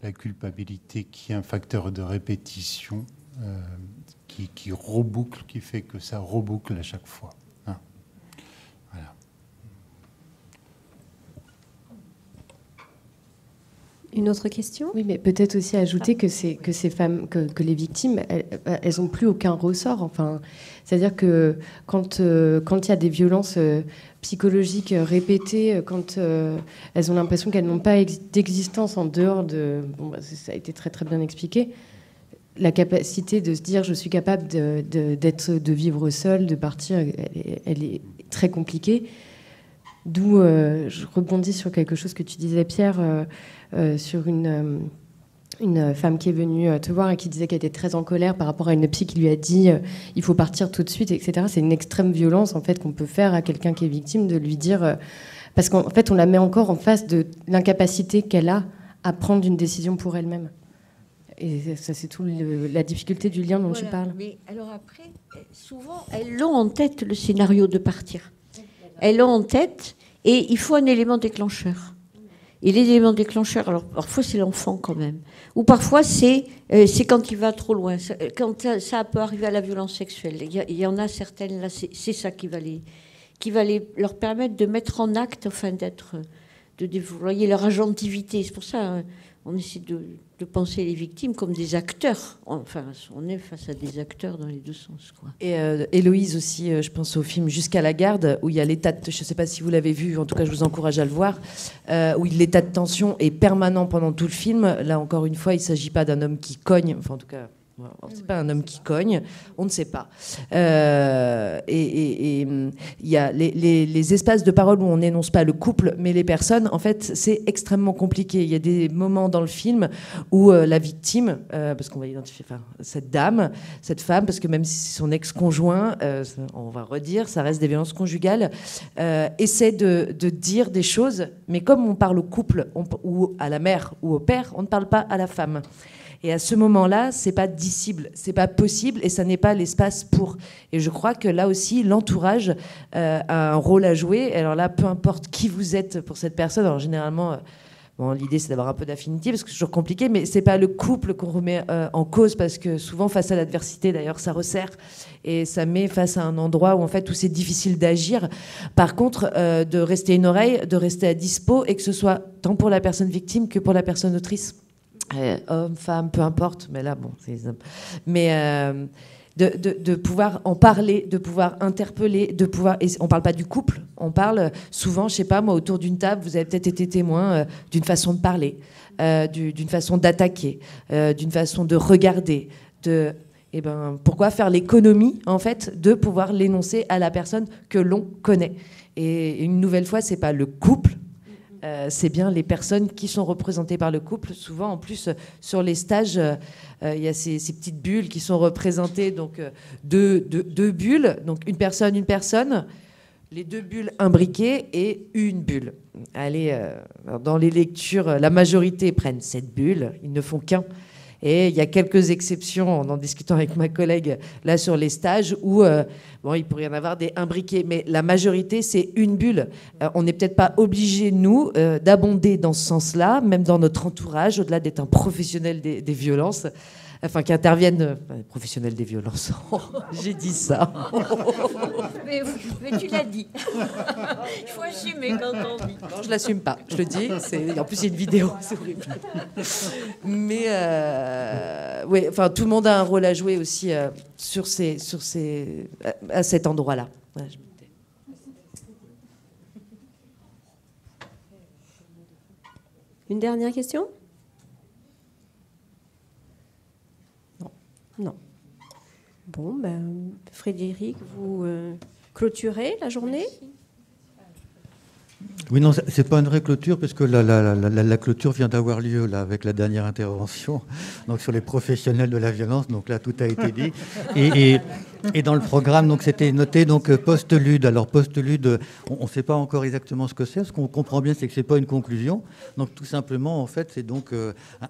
La culpabilité qui est un facteur de répétition qui reboucle, qui fait que ça reboucle à chaque fois. Hein. Voilà. Une autre question ? Oui, mais peut-être aussi ajouter que ces femmes, que les victimes, elles n'ont plus aucun ressort. Enfin, c'est-à-dire que quand il y a des violences psychologiques répétées, quand elles ont l'impression qu'elles n'ont pas d'existence en dehors de... Bon, ça a été très très bien expliqué. La capacité de se dire je suis capable de vivre seule, de partir, elle est très compliquée. D'où je rebondis sur quelque chose que tu disais, Pierre, sur une femme qui est venue te voir et qui disait qu'elle était très en colère par rapport à une psy qui lui a dit il faut partir tout de suite, etc. C'est une extrême violence en fait qu'on peut faire à quelqu'un qui est victime, de lui dire parce qu'en fait on la met encore en face de l'incapacité qu'elle a à prendre une décision pour elle-même. Et ça, c'est tout la difficulté du lien dont tu parles. Mais alors après, souvent, elles l'ont en tête, le scénario de partir. Elles l'ont en tête, et il faut un élément déclencheur. Et l'élément déclencheur, alors parfois c'est l'enfant quand même, ou parfois c'est quand il va trop loin, quand ça peut arriver à la violence sexuelle. Il y en a certaines, là, c'est ça qui va leur permettre de mettre en acte, enfin de déployer leur agentivité. C'est pour ça on essaie de penser les victimes comme des acteurs. Enfin, on est face à des acteurs dans les deux sens, quoi. Et Héloïse aussi, je pense au film Jusqu'à la garde, où il y a l'état de... Je ne sais pas si vous l'avez vu, en tout cas je vous encourage à le voir, où l'état de tension est permanent pendant tout le film. Là, encore une fois, il ne s'agit pas d'un homme qui cogne, enfin en tout cas... C'est pas un homme qui cogne, on ne sait pas. Et il y a les espaces de parole où on n'énonce pas le couple, mais les personnes, en fait, c'est extrêmement compliqué. Il y a des moments dans le film où la victime, parce qu'on va identifier cette dame, cette femme, parce que même si c'est son ex-conjoint, on va redire, ça reste des violences conjugales, essaie de dire des choses, mais comme on parle au couple, ou à la mère ou au père, on ne parle pas à la femme. Et à ce moment-là, c'est pas dissible, c'est pas possible, et ça n'est pas l'espace pour. Et je crois que là aussi, l'entourage a un rôle à jouer. Alors là, peu importe qui vous êtes pour cette personne. Alors généralement, l'idée c'est d'avoir un peu d'affinité parce que c'est toujours compliqué, mais c'est pas le couple qu'on remet en cause, parce que souvent face à l'adversité, d'ailleurs, ça resserre et ça met face à un endroit où en fait où c'est difficile d'agir. Par contre, de rester une oreille, de rester à dispo, et que ce soit tant pour la personne victime que pour la personne autrice. Homme, femme, peu importe, mais là, bon, c'est... Mais de pouvoir en parler, de pouvoir interpeller, de pouvoir... Et on ne parle pas du couple, on parle souvent, je ne sais pas, moi, autour d'une table, vous avez peut-être été témoin d'une façon de parler, d'une façon d'attaquer, d'une façon de regarder, Eh ben, pourquoi faire l'économie, en fait, de pouvoir l'énoncer à la personne que l'on connaît. Et une nouvelle fois, ce n'est pas le couple, c'est bien les personnes qui sont représentées par le couple. Souvent, en plus, sur les stages, il y a ces petites bulles qui sont représentées, donc deux bulles, donc une personne, les deux bulles imbriquées et une bulle. Allez, dans les lectures, la majorité prennent cette bulle, ils ne font qu'un. Et il y a quelques exceptions, en discutant avec ma collègue là sur les stages, où il pourrait y en avoir des imbriqués, mais la majorité, c'est une bulle. On n'est peut-être pas obligé, nous, d'abonder dans ce sens-là, même dans notre entourage, au-delà d'être un professionnel des violences, enfin qui interviennent... professionnels des violences, j'ai dit ça. Mais tu l'as dit. Il faut assumer quand on dit. Non, je l'assume pas, je le dis. En plus, il y a une vidéo, c'est horrible. Mais ouais, enfin, tout le monde a un rôle à jouer aussi à cet endroit-là. Ouais, Une dernière question ? Non. Bon, Frédéric, vous clôturez la journée ? Oui, non, c'est pas une vraie clôture, parce que la clôture vient d'avoir lieu là, avec la dernière intervention, donc sur les professionnels de la violence. Donc là, tout a été dit. Et dans le programme, donc c'était noté donc post-lude. Alors post-lude, on ne sait pas encore exactement ce que c'est. Ce qu'on comprend bien, c'est que c'est pas une conclusion. Donc tout simplement, en fait, c'est donc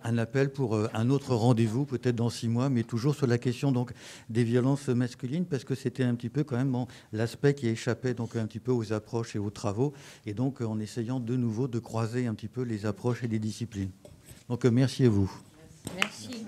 un appel pour un autre rendez-vous, peut-être dans 6 mois, mais toujours sur la question donc des violences masculines, parce que c'était un petit peu quand même l'aspect qui échappait donc un petit peu aux approches et aux travaux, et donc en essayant de nouveau de croiser un petit peu les approches et les disciplines. Donc merci à vous. Merci.